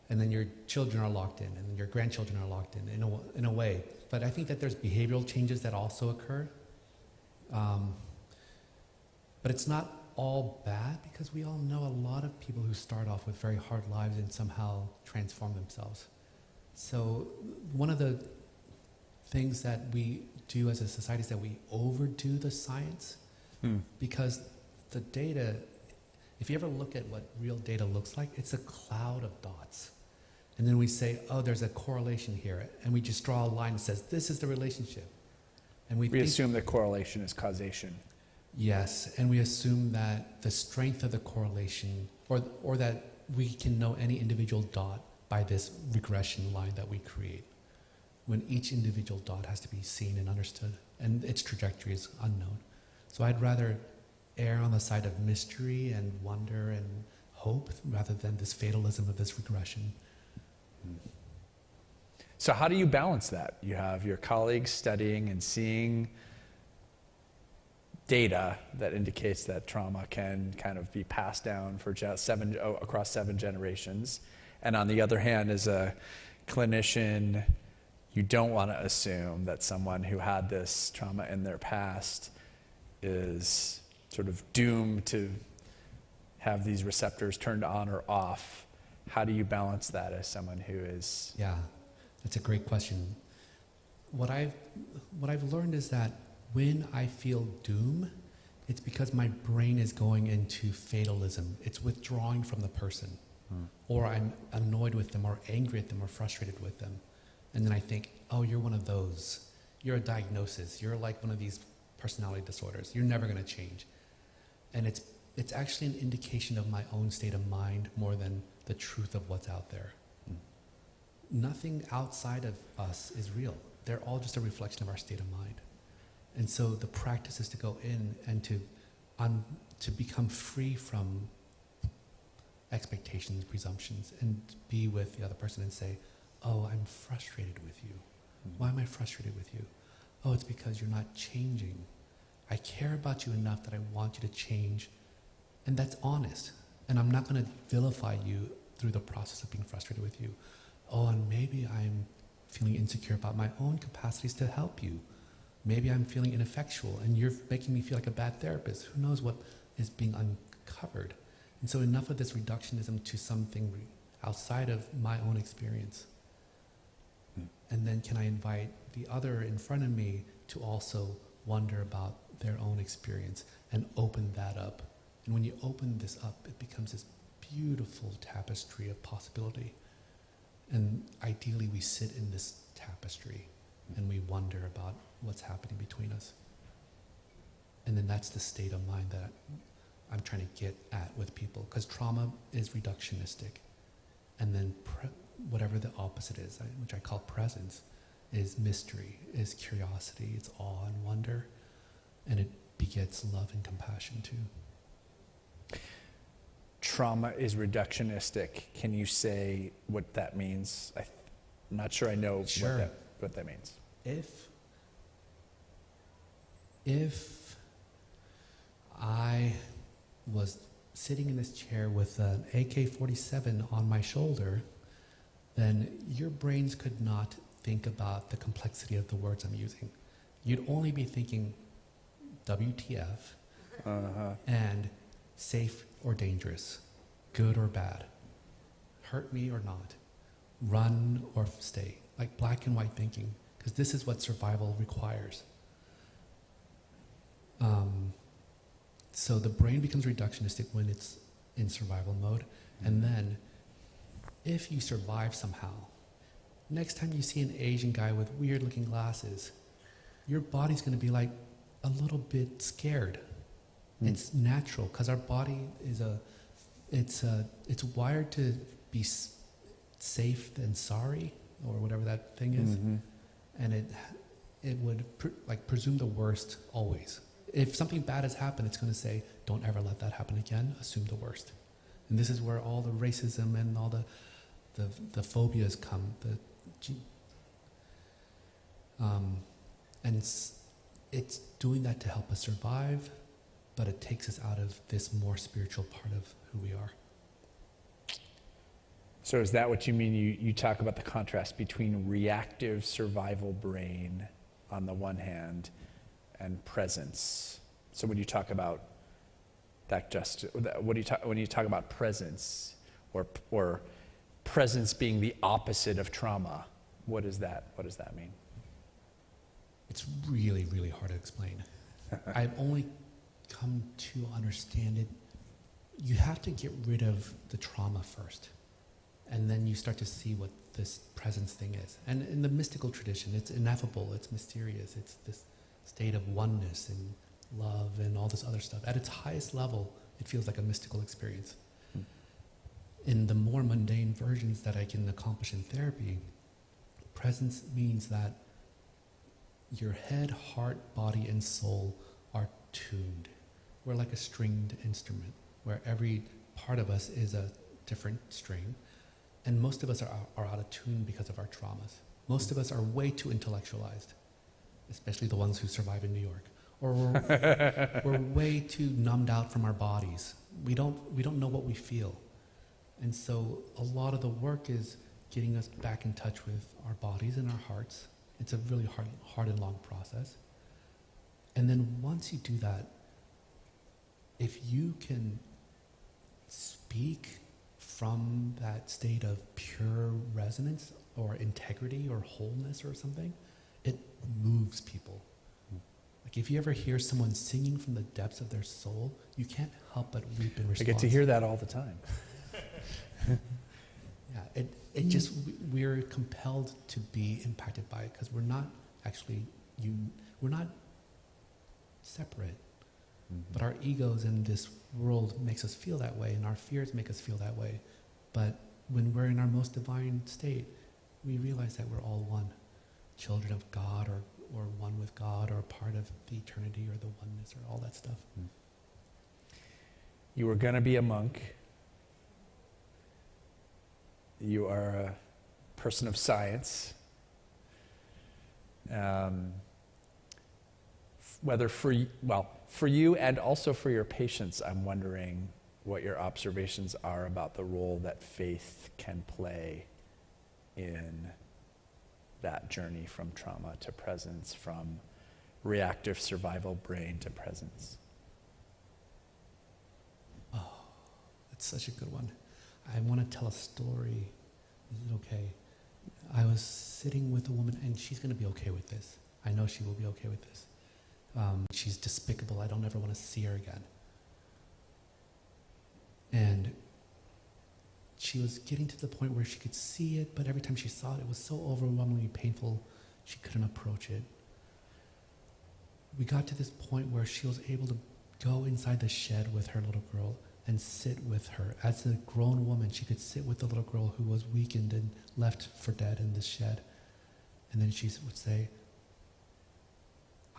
and then your children are locked in, and then your grandchildren are locked in a way. But I think that there's behavioral changes that also occur. But it's not all bad, because we all know a lot of people who start off with very hard lives and somehow transform themselves. So one of the things that we do as a society is that we overdo the science because the data, if you ever look at what real data looks like, it's a cloud of dots. And then we say, oh, there's a correlation here. And we just draw a line that says, this is the relationship. And we assume that correlation is causation. Yes, and we assume that the strength of the correlation, or that we can know any individual dot by this regression line that we create, when each individual dot has to be seen and understood, and its trajectory is unknown. So I'd rather err on the side of mystery and wonder and hope rather than this fatalism of this regression. So how do you balance that? You have your colleagues studying and seeing data that indicates that trauma can kind of be passed down for across 7 generations. And on the other hand, as a clinician, you don't want to assume that someone who had this trauma in their past is sort of doomed to have these receptors turned on or off. How do you balance that as someone who is... Yeah, that's a great question. What I've learned is that when I feel doom, it's because my brain is going into fatalism. It's withdrawing from the person. Or I'm annoyed with them or angry at them or frustrated with them. And then I think, oh, you're one of those. You're a diagnosis. You're like one of these personality disorders. You're never going to change. And it's actually an indication of my own state of mind more than the truth of what's out there. Nothing outside of us is real. They're all just a reflection of our state of mind. And so the practice is to go in and to become free from expectations, presumptions, and be with the other person and say, oh, I'm frustrated with you. Why am I frustrated with you? Oh, it's because you're not changing. I care about you enough that I want you to change. And that's honest. And I'm not going to vilify you through the process of being frustrated with you. Oh, and maybe I'm feeling insecure about my own capacities to help you. Maybe I'm feeling ineffectual and you're making me feel like a bad therapist. Who knows what is being uncovered? And so enough of this reductionism to something outside of my own experience. And then can I invite the other in front of me to also wonder about their own experience and open that up. And when you open this up, it becomes this beautiful tapestry of possibility. And ideally we sit in this tapestry and we wonder about what's happening between us. And then that's the state of mind that I'm trying to get at with people, because trauma is reductionistic. And then whatever the opposite is, which I call presence, is mystery, is curiosity, it's awe and wonder, and it begets love and compassion too. Trauma is reductionistic. Can you say what that means? I'm not sure I know what that means. If I was sitting in this chair with an AK-47 on my shoulder, then your brains could not think about the complexity of the words I'm using. You'd only be thinking WTF and safe or dangerous, good or bad, hurt me or not, run or stay, like black and white thinking, because this is what survival requires. So the brain becomes reductionistic when it's in survival mode, and then if you survive somehow, next time you see an Asian guy with weird looking glasses, your body's going to be like a little bit scared. It's natural, because our body is it's wired to be safe and sorry, or whatever that thing is, and it would presume the worst always. If something bad has happened, it's going to say, don't ever let that happen again, assume the worst. And this is where all the racism and all the phobias come. And it's doing that to help us survive, but it takes us out of this more spiritual part of who we are. So is that what you mean? You talk about the contrast between reactive survival brain on the one hand and presence. So when you talk about that, when you talk about presence or presence being the opposite of trauma, what does that mean? It's really, really hard to explain. I've only come to understand it. You have to get rid of the trauma first, and then you start to see what this presence thing is. And in the mystical tradition, it's ineffable, it's mysterious, it's this state of oneness and love and all this other stuff. At its highest level, it feels like a mystical experience. In the more mundane versions that I can accomplish in therapy, presence means that your head, heart, body, and soul are tuned. We're like a stringed instrument where every part of us is a different string, and most of us are out of tune because of our traumas. Most of us are way too intellectualized, especially the ones who survive in New York. Or we're way too numbed out from our bodies. We don't know what we feel. And so a lot of the work is getting us back in touch with our bodies and our hearts. It's a really hard and long process. And then once you do that, if you can speak from that state of pure resonance or integrity or wholeness or something, it moves people. Like if you ever hear someone singing from the depths of their soul, you can't help but weep in response. I get to hear that all the time. Yeah, it just, we're compelled to be impacted by it because we're not actually, we're not separate. But our egos in this world makes us feel that way, and our fears make us feel that way. But when we're in our most divine state, we realize that we're all one, children of God, or one with God, or a part of the eternity, or the oneness, or all that stuff. You were going to be a monk. You are a person of science. Whether for you and also for your patients, I'm wondering what your observations are about the role that faith can play in that journey from trauma to presence, from reactive survival brain to presence. Oh, that's such a good one. I want to tell a story. Is it okay? I was sitting with a woman, and she's going to be okay with this. I know she will be okay with this. She's despicable. I don't ever want to see her again. And she was getting to the point where she could see it, but every time she saw it, it was so overwhelmingly painful, she couldn't approach it. We got to this point where she was able to go inside the shed with her little girl and sit with her. As a grown woman, she could sit with the little girl who was weakened and left for dead in this shed. And then she would say,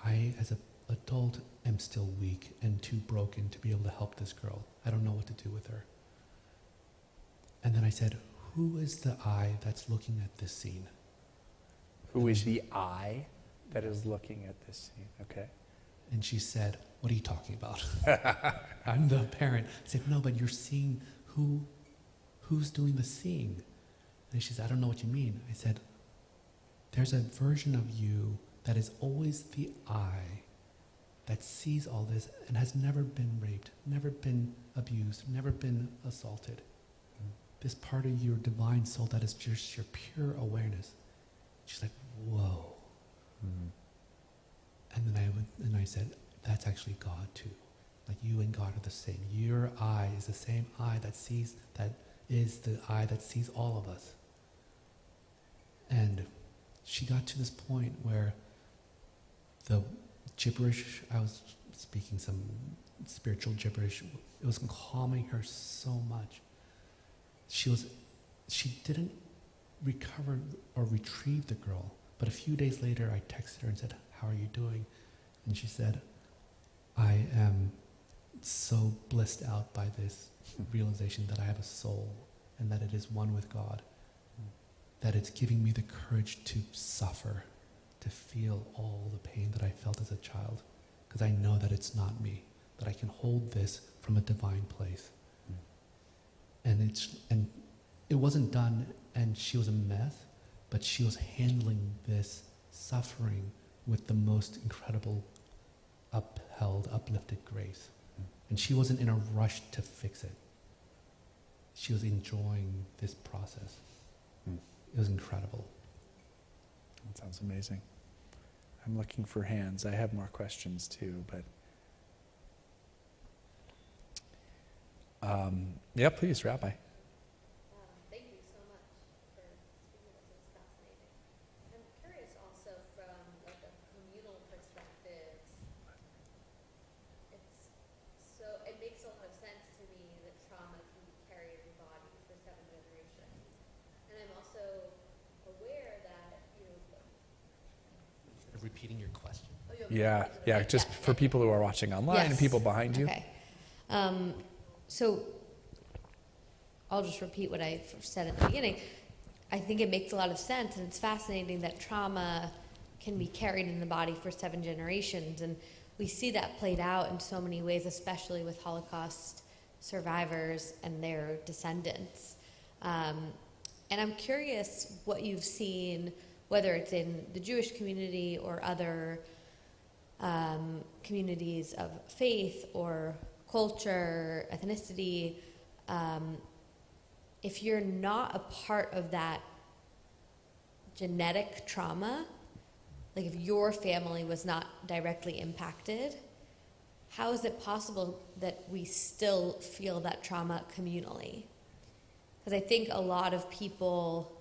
I, as an adult, am still weak and too broken to be able to help this girl. I don't know what to do with her. And then I said, who is the I that's looking at this scene? Who is the I that is looking at this scene? Okay. And she said, what are you talking about? I'm the parent. I said, no, but you're seeing who's doing the seeing. And she said, I don't know what you mean. I said, there's a version of you that is always the I that sees all this and has never been raped, never been abused, never been assaulted. This part of your divine soul that is just your pure awareness. She's like, whoa. And then I said, that's actually God too. Like you and God are the same. Your I is the same I that sees, that is the I that sees all of us. And she got to this point where the gibberish, I was speaking some spiritual gibberish, it was calming her so much. She didn't recover or retrieve the girl, but a few days later I texted her and said, how are you doing? And she said, I am so blissed out by this realization that I have a soul and that it is one with God, that it's giving me the courage to suffer, to feel all the pain that I felt as a child, because I know that it's not me, that I can hold this from a divine place. And it wasn't done, and she was a mess, but she was handling this suffering with the most incredible upheld, uplifted grace. And she wasn't in a rush to fix it. She was enjoying this process. It was incredible. That sounds amazing. I'm looking for hands. I have more questions too, but yeah, please, Rabbi. Thank you so much for speaking with us. It's fascinating. I'm curious also from like a communal perspective. It makes a lot of sense to me that trauma can be carried in the body for 7 generations. And I'm also aware that, Repeating your question. Yeah, just for people who are watching online and people behind you. Okay. So I'll just repeat what I said at the beginning. I think it makes a lot of sense, and it's fascinating that trauma can be carried in the body for 7 generations. And we see that played out in so many ways, especially with Holocaust survivors and their descendants. And I'm curious what you've seen, whether it's in the Jewish community or other communities of faith or culture, ethnicity. If you're not a part of that genetic trauma, like if your family was not directly impacted, how is it possible that we still feel that trauma communally? Because I think a lot of people,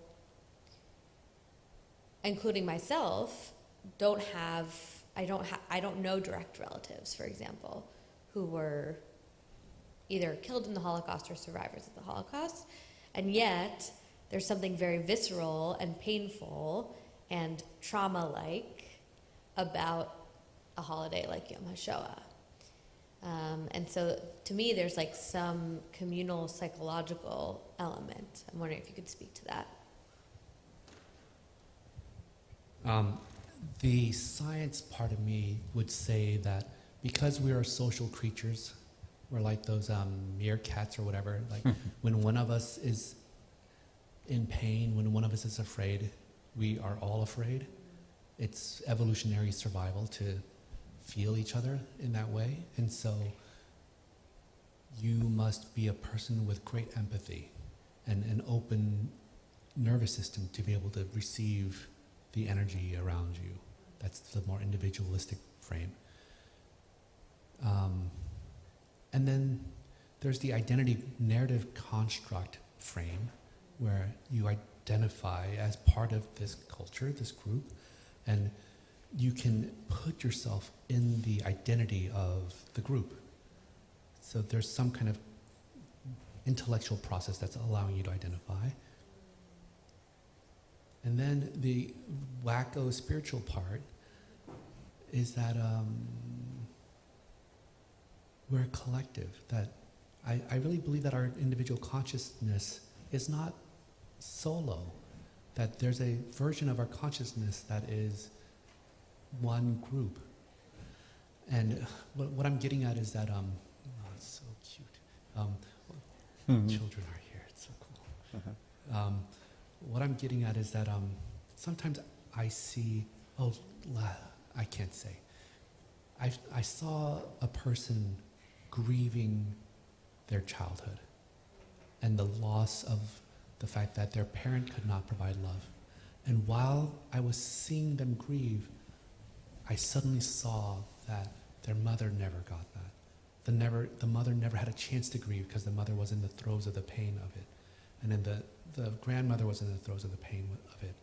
including myself, I don't know direct relatives, for example, who were either killed in the Holocaust or survivors of the Holocaust. And yet, there's something very visceral and painful and trauma-like about a holiday like Yom HaShoah. And so, to me, there's like some communal psychological element. I'm wondering if you could speak to that. The science part of me would say that because we are social creatures, we're like those meerkats or whatever. Like when one of us is in pain, when one of us is afraid, we are all afraid. It's evolutionary survival to feel each other in that way. And so you must be a person with great empathy and an open nervous system to be able to receive the energy around you. That's the more individualistic frame. And then there's the identity narrative construct frame where you identify as part of this culture, this group, and you can put yourself in the identity of the group. So there's some kind of intellectual process that's allowing you to identify. And then the wacko spiritual part is that we're a collective, that I really believe that our individual consciousness is not solo, that there's a version of our consciousness that is one group. And what I'm getting at is that, oh, it's so cute. Children are here, it's so cool. What I'm getting at is that sometimes I see, I can't say. I saw a person grieving their childhood and the loss of the fact that their parent could not provide love. And while I was seeing them grieve, I suddenly saw that their mother never got that. The mother never had a chance to grieve because the mother was in the throes of the pain of it. And then the grandmother was in the throes of the pain of it.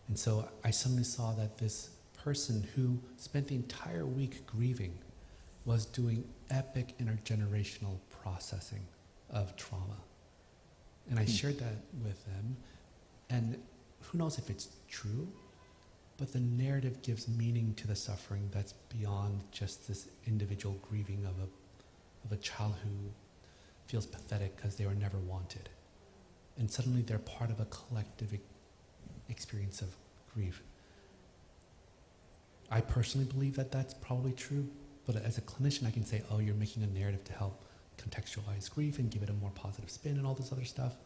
And so I suddenly saw that this person who spent the entire week grieving was doing epic intergenerational processing of trauma. And I shared that with them. And who knows if it's true, but the narrative gives meaning to the suffering that's beyond just this individual grieving of a child who feels pathetic because they were never wanted. And suddenly they're part of a collective experience of grief. I personally believe that that's probably true, but as a clinician I can say, oh, you're making a narrative to help contextualize grief and give it a more positive spin and all this other stuff.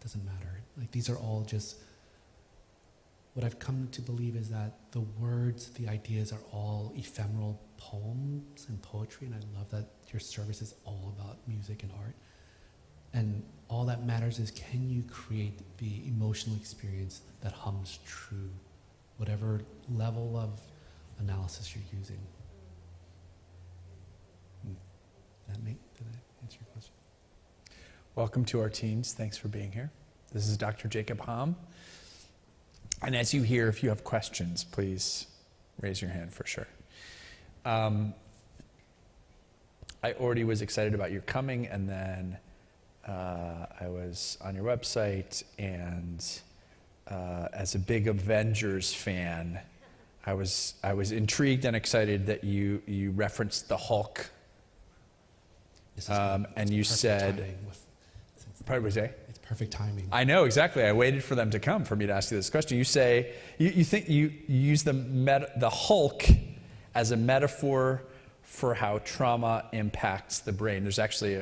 Doesn't matter. Like, these are all just, what I've come to believe is that the words, the ideas are all ephemeral poems and poetry, and I love that your service is all about music and art. And all that matters is, can you create the emotional experience that hums true? Whatever level of analysis you're using. Did I answer your question? Welcome to our teens. Thanks for being here. This is Dr. Jacob Hom. And as you hear, if you have questions, please raise your hand for sure. I already was excited about your coming, and then I was on your website, and as a big Avengers fan, I was intrigued and excited that you referenced the Hulk. And you said, pardon me, say? It's perfect timing. I know, exactly. I waited for them to come for me to ask you this question. You say, you think you use the Hulk as a metaphor for how trauma impacts the brain. There's actually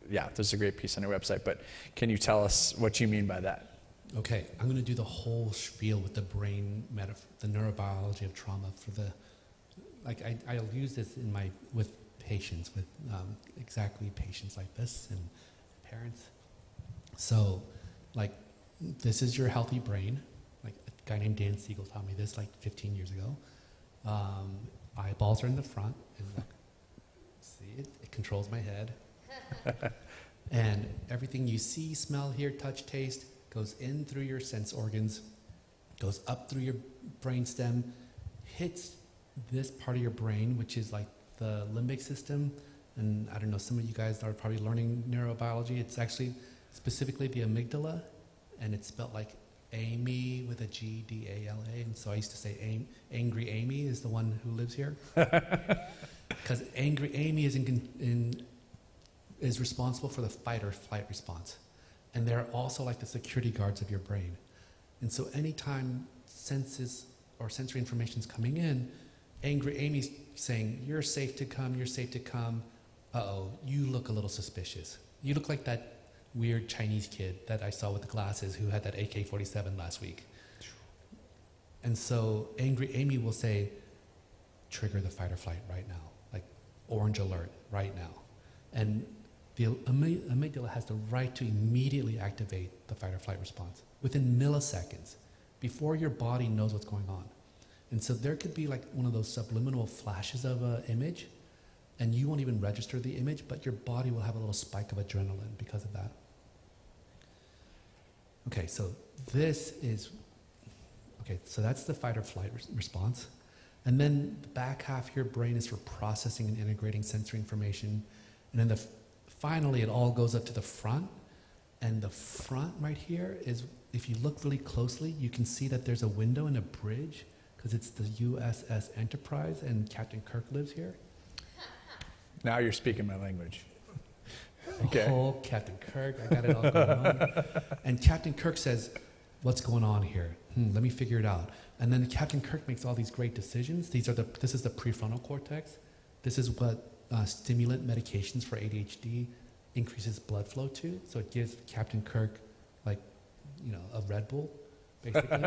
there's a great piece on your website, but can you tell us what you mean by that? Okay, I'm going to do the whole spiel with the brain metaphor, the neurobiology of trauma I'll use this with patients, with exactly patients like this and parents. So, this is your healthy brain. A guy named Dan Siegel taught me this 15 years ago. Eyeballs are in the front, and see it controls my head. And everything you see, smell, hear, touch, taste goes in through your sense organs, goes up through your brainstem, hits this part of your brain, which is the limbic system. And I don't know, some of you guys are probably learning neurobiology. It's actually specifically the amygdala, and it's spelled like Amy with a G, D-A-L-A. And so I used to say Angry Amy is the one who lives here. Because Angry Amy is responsible for the fight or flight response. And they're also like the security guards of your brain. And so anytime senses or sensory information is coming in, Angry Amy's saying, you're safe to come, uh-oh, you look a little suspicious. You look like that weird Chinese kid that I saw with the glasses who had that AK-47 last week. And so Angry Amy will say, trigger the fight or flight right now, orange alert right now. And the amygdala has the right to immediately activate the fight or flight response within milliseconds before your body knows what's going on. And so there could be one of those subliminal flashes of an image, and you won't even register the image, but your body will have a little spike of adrenaline because of that. Okay, so that's the fight or flight response. And then the back half of your brain is for processing and integrating sensory information. And then finally, it all goes up to the front. And the front right here is, if you look really closely, you can see that there's a window and a bridge, because it's the USS Enterprise, and Captain Kirk lives here. Now you're speaking my language. Okay. Oh, Captain Kirk, I got it all going on. And Captain Kirk says, what's going on here? Let me figure it out. And then Captain Kirk makes all these great decisions. This is the prefrontal cortex. This is what stimulant medications for ADHD increases blood flow to. So it gives Captain Kirk, a Red Bull, basically.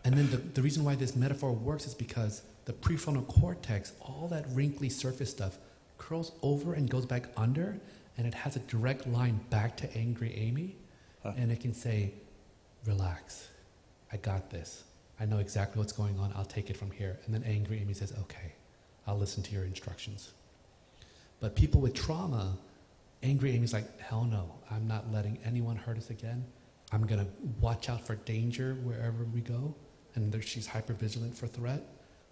And then the reason why this metaphor works is because the prefrontal cortex, all that wrinkly surface stuff, curls over and goes back under, and it has a direct line back to Angry Amy, and it can say, relax, I got this. I know exactly what's going on. I'll take it from here. And then Angry Amy says, okay, I'll listen to your instructions. But people with trauma, Angry Amy's like, hell no, I'm not letting anyone hurt us again. I'm going to watch out for danger wherever we go. And she's hypervigilant for threat.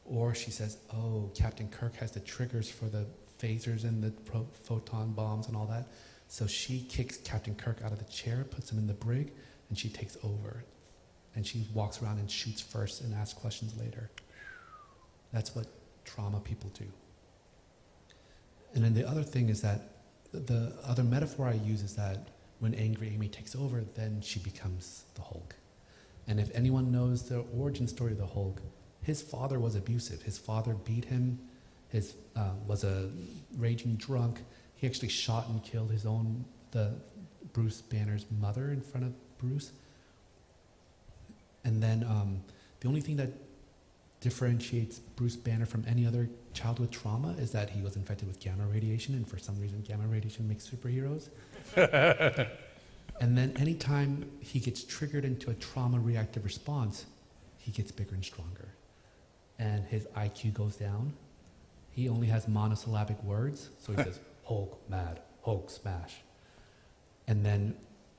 Or she says, oh, Captain Kirk has the triggers for the phasers and the photon bombs and all that. So she kicks Captain Kirk out of the chair, puts him in the brig, and she takes over. And she walks around and shoots first and asks questions later. That's what trauma people do. And then the other thing is that the other metaphor I use is that when Angry Amy takes over, then she becomes the Hulk. And if anyone knows the origin story of the Hulk, his father was abusive. His father beat him, was a raging drunk. He actually shot and killed the Bruce Banner's mother in front of Bruce. And then the only thing that differentiates Bruce Banner from any other child with trauma is that he was infected with gamma radiation, and for some reason gamma radiation makes superheroes. And then anytime he gets triggered into a trauma reactive response, he gets bigger and stronger. and his IQ goes down. He only has monosyllabic words, so he says, Hulk, mad, Hulk, smash. And then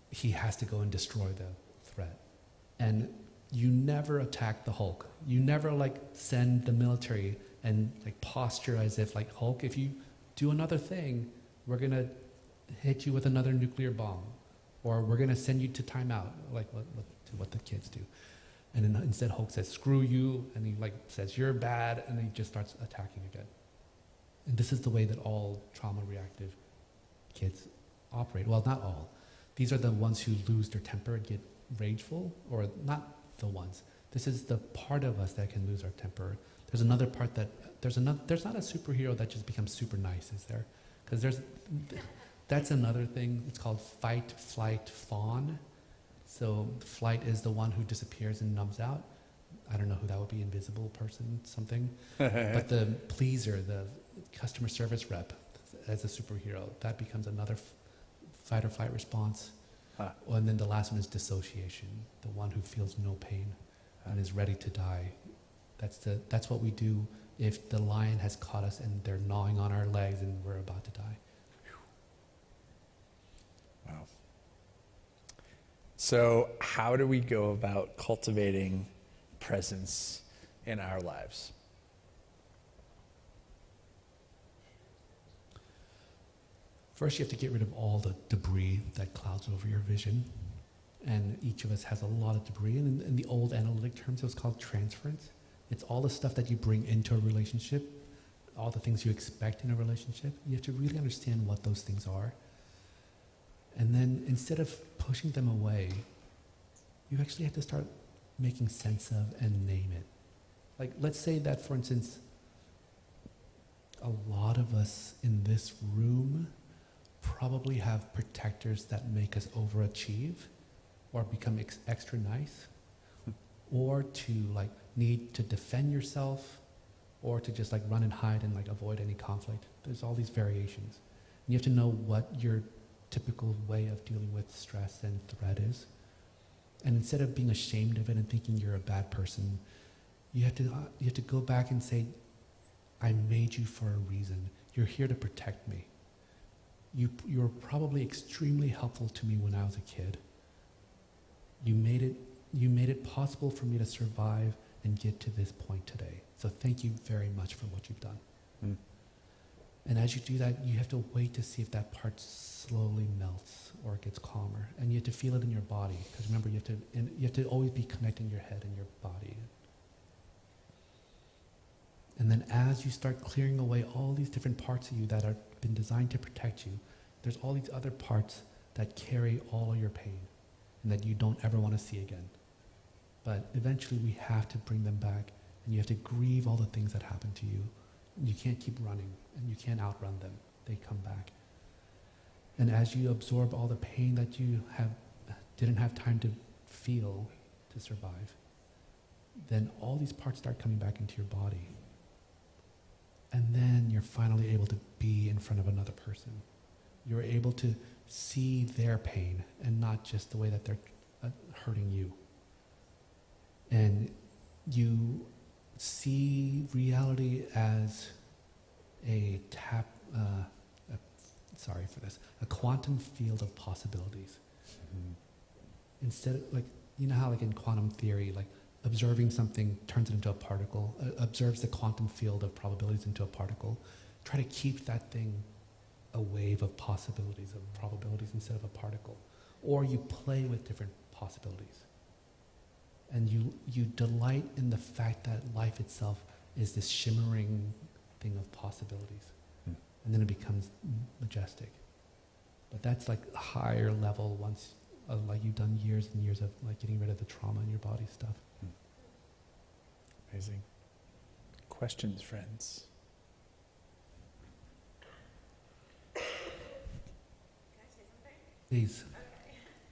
he has to go and destroy the threat. And you never attack the Hulk. You never send the military and posture as if Hulk, if you do another thing, we're gonna hit you with another nuclear bomb, or we're gonna send you to timeout, what the kids do. And then instead Hulk says, screw you, and he says, you're bad, and then he just starts attacking again. And this is the way that all trauma reactive kids operate. Well, not all. These are the ones who lose their temper and get rageful, or not the ones. This is the part of us that can lose our temper. There's another part that, there's not a superhero that just becomes super nice, is there? Because that's another thing. It's called fight, flight, fawn. So flight is the one who disappears and numbs out. I don't know who that would be, invisible person, something. But the pleaser, the customer service rep, as a superhero, that becomes another fight or flight response. And then the last one is dissociation, the one who feels no pain and is ready to die. That's what we do if the lion has caught us and they're gnawing on our legs and we're about to die. Wow. So how do we go about cultivating presence in our lives? First, you have to get rid of all the debris that clouds over your vision. And each of us has a lot of debris. And in the old analytic terms, it was called transference. It's all the stuff that you bring into a relationship, all the things you expect in a relationship. You have to really understand what those things are. And then instead of pushing them away, you actually have to start making sense of and name it. Let's say that, for instance, a lot of us in this room probably have protectors that make us overachieve or become extra nice, or to need to defend yourself, or to just run and hide and avoid any conflict. There's all these variations. And you have to know what your typical way of dealing with stress and threat is. And instead of being ashamed of it and thinking you're a bad person, you have to go back and say, I made you for a reason. You're here to protect me. You're probably extremely helpful to me when I was a kid. You made it possible for me to survive and get to this point today. So thank you very much for what you've done. And as you do that, you have to wait to see if that part slowly melts or gets calmer. And you have to feel it in your body. Because remember, you have to always be connecting your head and your body. And then as you start clearing away all these different parts of you that have been designed to protect you, there's all these other parts that carry all of your pain and that you don't ever want to see again. But eventually we have to bring them back, and you have to grieve all the things that happened to you. You can't keep running, and you can't outrun them. They come back. And as you absorb all the pain that you didn't have time to feel to survive, then all these parts start coming back into your body. And then you're finally able to be in front of another person. You're able to see their pain and not just the way that they're hurting you. And you see reality as a quantum field of possibilities. Instead of, you know how in quantum theory, observing something turns it into a particle, observes the quantum field of probabilities into a particle. Try to keep that thing a wave of possibilities, of probabilities instead of a particle. Or you play with different possibilities. And you delight in the fact that life itself is this shimmering thing of possibilities. And then it becomes majestic. But that's a higher level once you've done years and years of getting rid of the trauma in your body stuff. Amazing. Questions, friends? Can I say something? Please.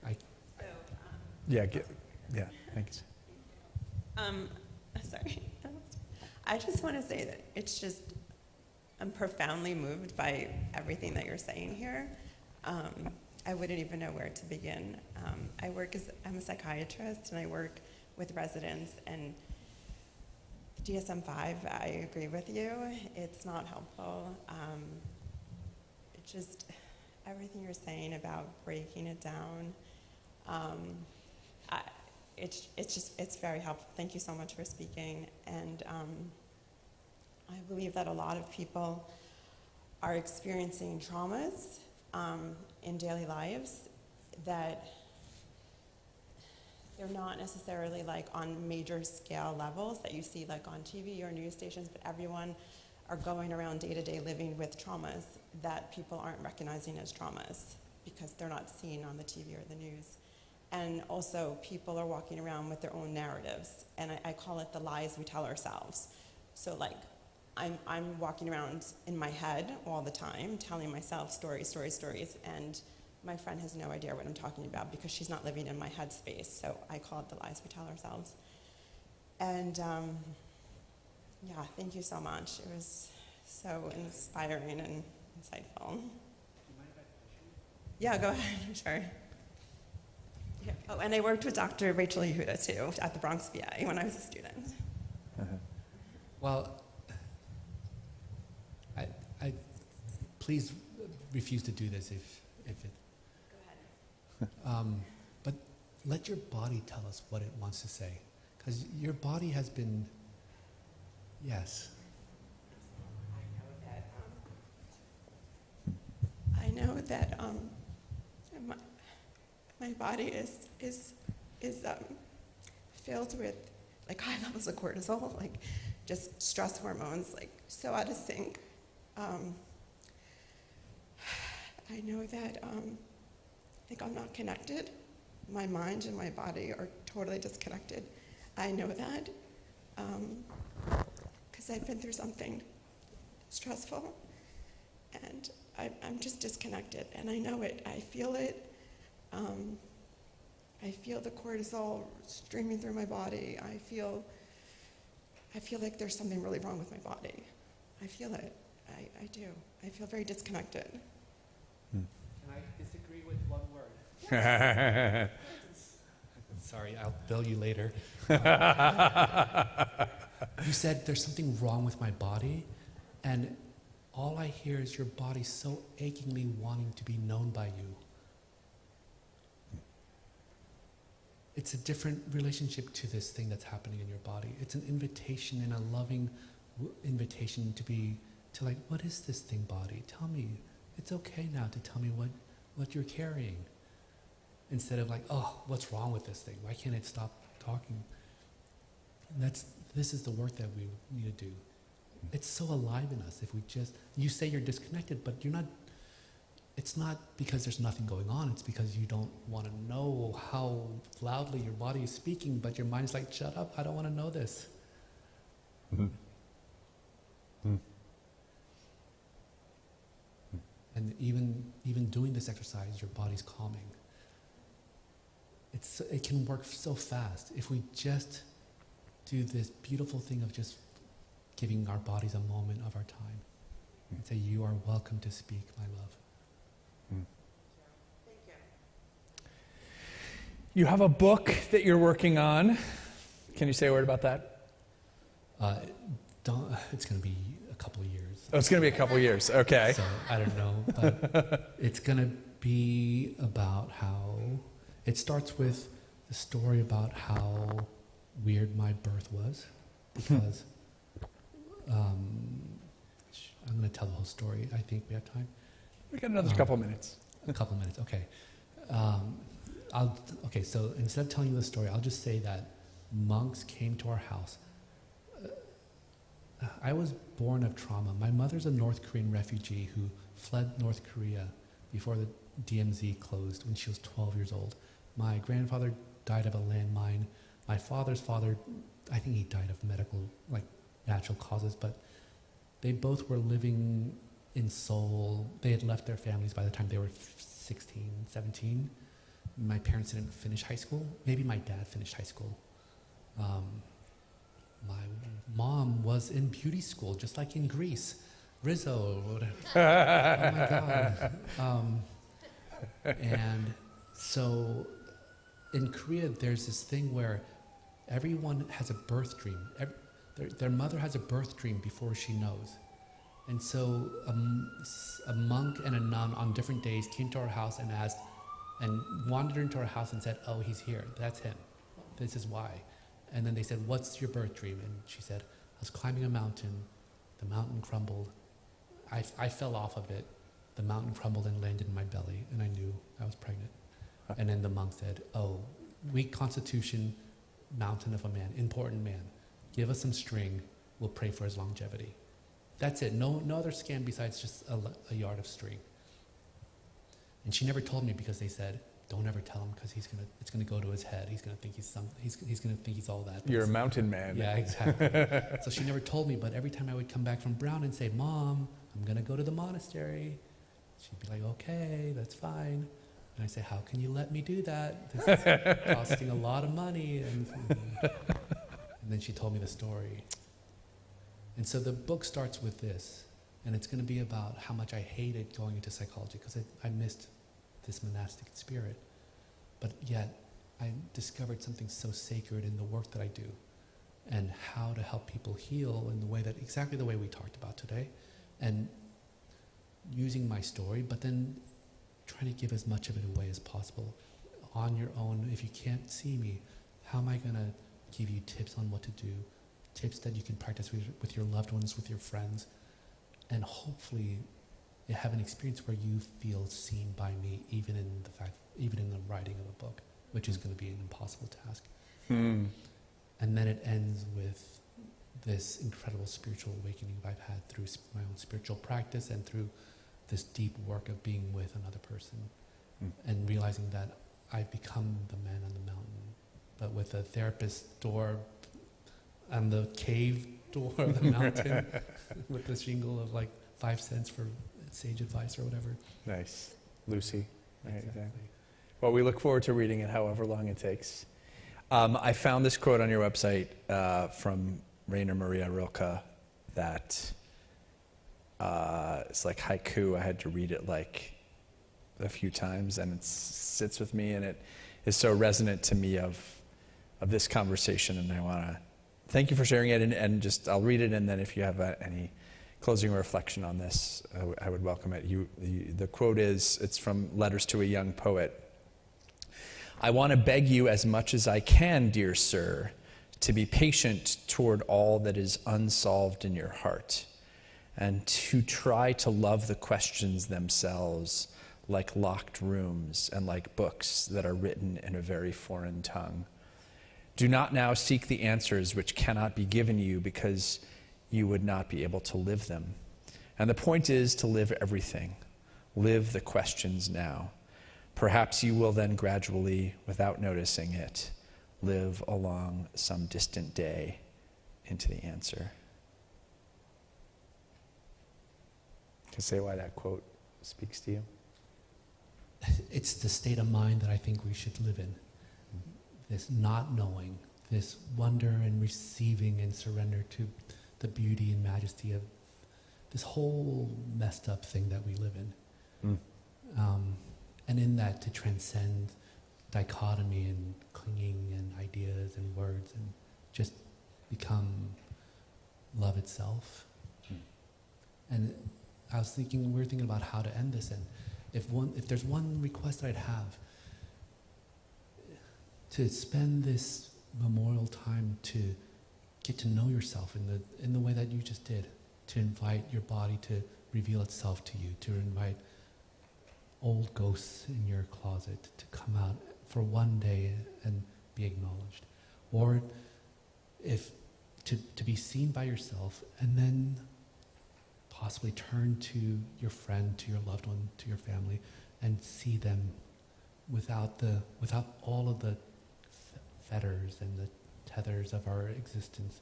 Okay. So, Yeah, thanks. sorry. I just want to say that I'm profoundly moved by everything that you're saying here. I wouldn't even know where to begin. I'm a psychiatrist, and I work with residents, and DSM-5, I agree with you. It's not helpful. It just, everything you're saying about breaking it down, it's very helpful. Thank you so much for speaking. And I believe that a lot of people are experiencing traumas in daily lives that they're not necessarily like on major scale levels that you see like on TV or news stations, but everyone are going around day-to-day living with traumas that people aren't recognizing as traumas because they're not seen on the TV or the news. And also people are walking around with their own narratives, and I call it the lies we tell ourselves. So like I'm walking around in my head all the time telling myself stories, and my friend has no idea what I'm talking about because she's not living in my head space. So I call it the lies we tell ourselves. And yeah, thank you so much. It was so inspiring and insightful. Yeah, go ahead, sure. Yeah. Oh, and I worked with Dr. Rachel Yehuda too at the Bronx VA when I was a student. Well, I please refuse to do this if it. Go ahead. But let your body tell us what it wants to say, because your body has been. Yes. I know that my body is filled with like high levels of cortisol, like just stress hormones, like so out of sync. I know that like I'm not connected. My mind and my body are totally disconnected. I know that because I've been through something stressful, and I'm just disconnected, and I know it. I feel it. I feel the cortisol streaming through my body. I feel like there's something really wrong with my body. I feel it. I do. I feel very disconnected. Can I disagree with one word? Sorry, I'll bill you later. You said there's something wrong with my body, and all I hear is your body so achingly wanting to be known by you. It's a different relationship to this thing that's happening in your body. It's an invitation and a loving invitation to like, what is this thing, body? Tell me. It's okay now to tell me what you're carrying. Instead of like, oh, what's wrong with this thing? Why can't it stop talking? And this is the work that we need to do. It's so alive in us if we just, you say you're disconnected, but you're not, it's not because there's nothing going on, it's because you don't want to know how loudly your body is speaking, but your mind's like, shut up, I don't want to know this. Mm-hmm. Mm-hmm. And even doing this exercise, your body's calming. It can work so fast if we just do this beautiful thing of just giving our bodies a moment of our time and say, you are welcome to speak, my love. Thank you. You have a book that you're working on. Can you say a word about that? It's going to be a couple of years. Oh, it's going to be a couple of years. Okay. So I don't know, but it's going to be about how it starts with the story about how weird my birth was, because I'm going to tell the whole story. I think we have time. We got another couple minutes. A couple minutes, okay. So instead of telling you the story, I'll just say that monks came to our house. I was born of trauma. My mother's a North Korean refugee who fled North Korea before the DMZ closed when she was 12 years old. My grandfather died of a landmine. My father's father, I think he died of natural causes, but they both were living in Seoul. They had left their families by the time they were 16, 17. My parents didn't finish high school. Maybe my dad finished high school. My mom was in beauty school, just like in Greece. Rizzo, whatever. Oh my God. And so in Korea, there's this thing where everyone has a birth dream. Their mother has a birth dream before she knows. And so a monk and a nun on different days came to our house and asked, and wandered into our house and said, oh, he's here, that's him, this is why. And then they said, what's your birth dream? And she said, I was climbing a mountain, the mountain crumbled, I fell off of it, the mountain crumbled and landed in my belly, and I knew I was pregnant. And then the monk said, oh, weak constitution, mountain of a man, important man, give us some string, we'll pray for his longevity. That's it, no other scam besides just a yard of string. And she never told me because they said, don't ever tell him because it's gonna go to his head. He's gonna think he's gonna think he's all that. You're a mountain man. Yeah, exactly. So she never told me, but every time I would come back from Brown and say, Mom, I'm gonna go to the monastery, she'd be like, okay, that's fine. And I say, how can you let me do that? This is costing a lot of money. And then she told me the story. And so the book starts with this, and it's going to be about how much I hated going into psychology because I missed this monastic spirit. But yet, I discovered something so sacred in the work that I do and how to help people heal in the way that, exactly the way we talked about today, and using my story, but then trying to give as much of it away as possible on your own. If you can't see me, how am I going to give you tips on what to do, tips that you can practice with your loved ones, with your friends, and hopefully have an experience where you feel seen by me, even in the writing of a book, which is going to be an impossible task. And then it ends with this incredible spiritual awakening I've had through my own spiritual practice and through this deep work of being with another person and realizing that I've become the man on the mountain, but with a therapist door and the cave door of the mountain with the shingle of like 5 cents for sage advice or whatever. Nice. Lucy. Right, Exactly. Well, we look forward to reading it however long it takes. I found this quote on your website from Rainer Maria Rilke that it's like haiku. I had to read it like a few times, and it sits with me, and it is so resonant to me of this conversation, and I want to thank you for sharing it, and just I'll read it, and then if you have any closing reflection on this, I would welcome it. The quote is, it's from Letters to a Young Poet. I want to beg you as much as I can, dear sir, to be patient toward all that is unsolved in your heart, and to try to love the questions themselves like locked rooms and like books that are written in a very foreign tongue. Do not now seek the answers which cannot be given you because you would not be able to live them. And the point is to live everything. Live the questions now. Perhaps you will then gradually, without noticing it, live along some distant day into the answer. Can you say why that quote speaks to you? It's the state of mind that I think we should live in. This not knowing, this wonder and receiving and surrender to the beauty and majesty of this whole messed up thing that we live in. And in that to transcend dichotomy and clinging and ideas and words and just become love itself. And I was thinking, we were thinking about how to end this, and if there's one request I'd have, to spend this memorial time to get to know yourself in the way that you just did, to invite your body to reveal itself to you, to invite old ghosts in your closet to come out for one day and be acknowledged, or if to be seen by yourself and then possibly turn to your friend, to your loved one, to your family, and see them without all of the fetters and the tethers of our existence,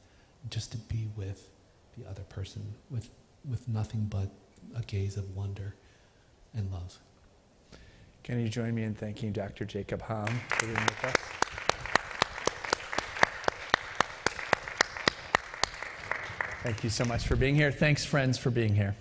just to be with the other person, with nothing but a gaze of wonder and love. Can you join me in thanking Dr. Jacob Hahn for being with us? Thank you so much for being here. Thanks, friends, for being here.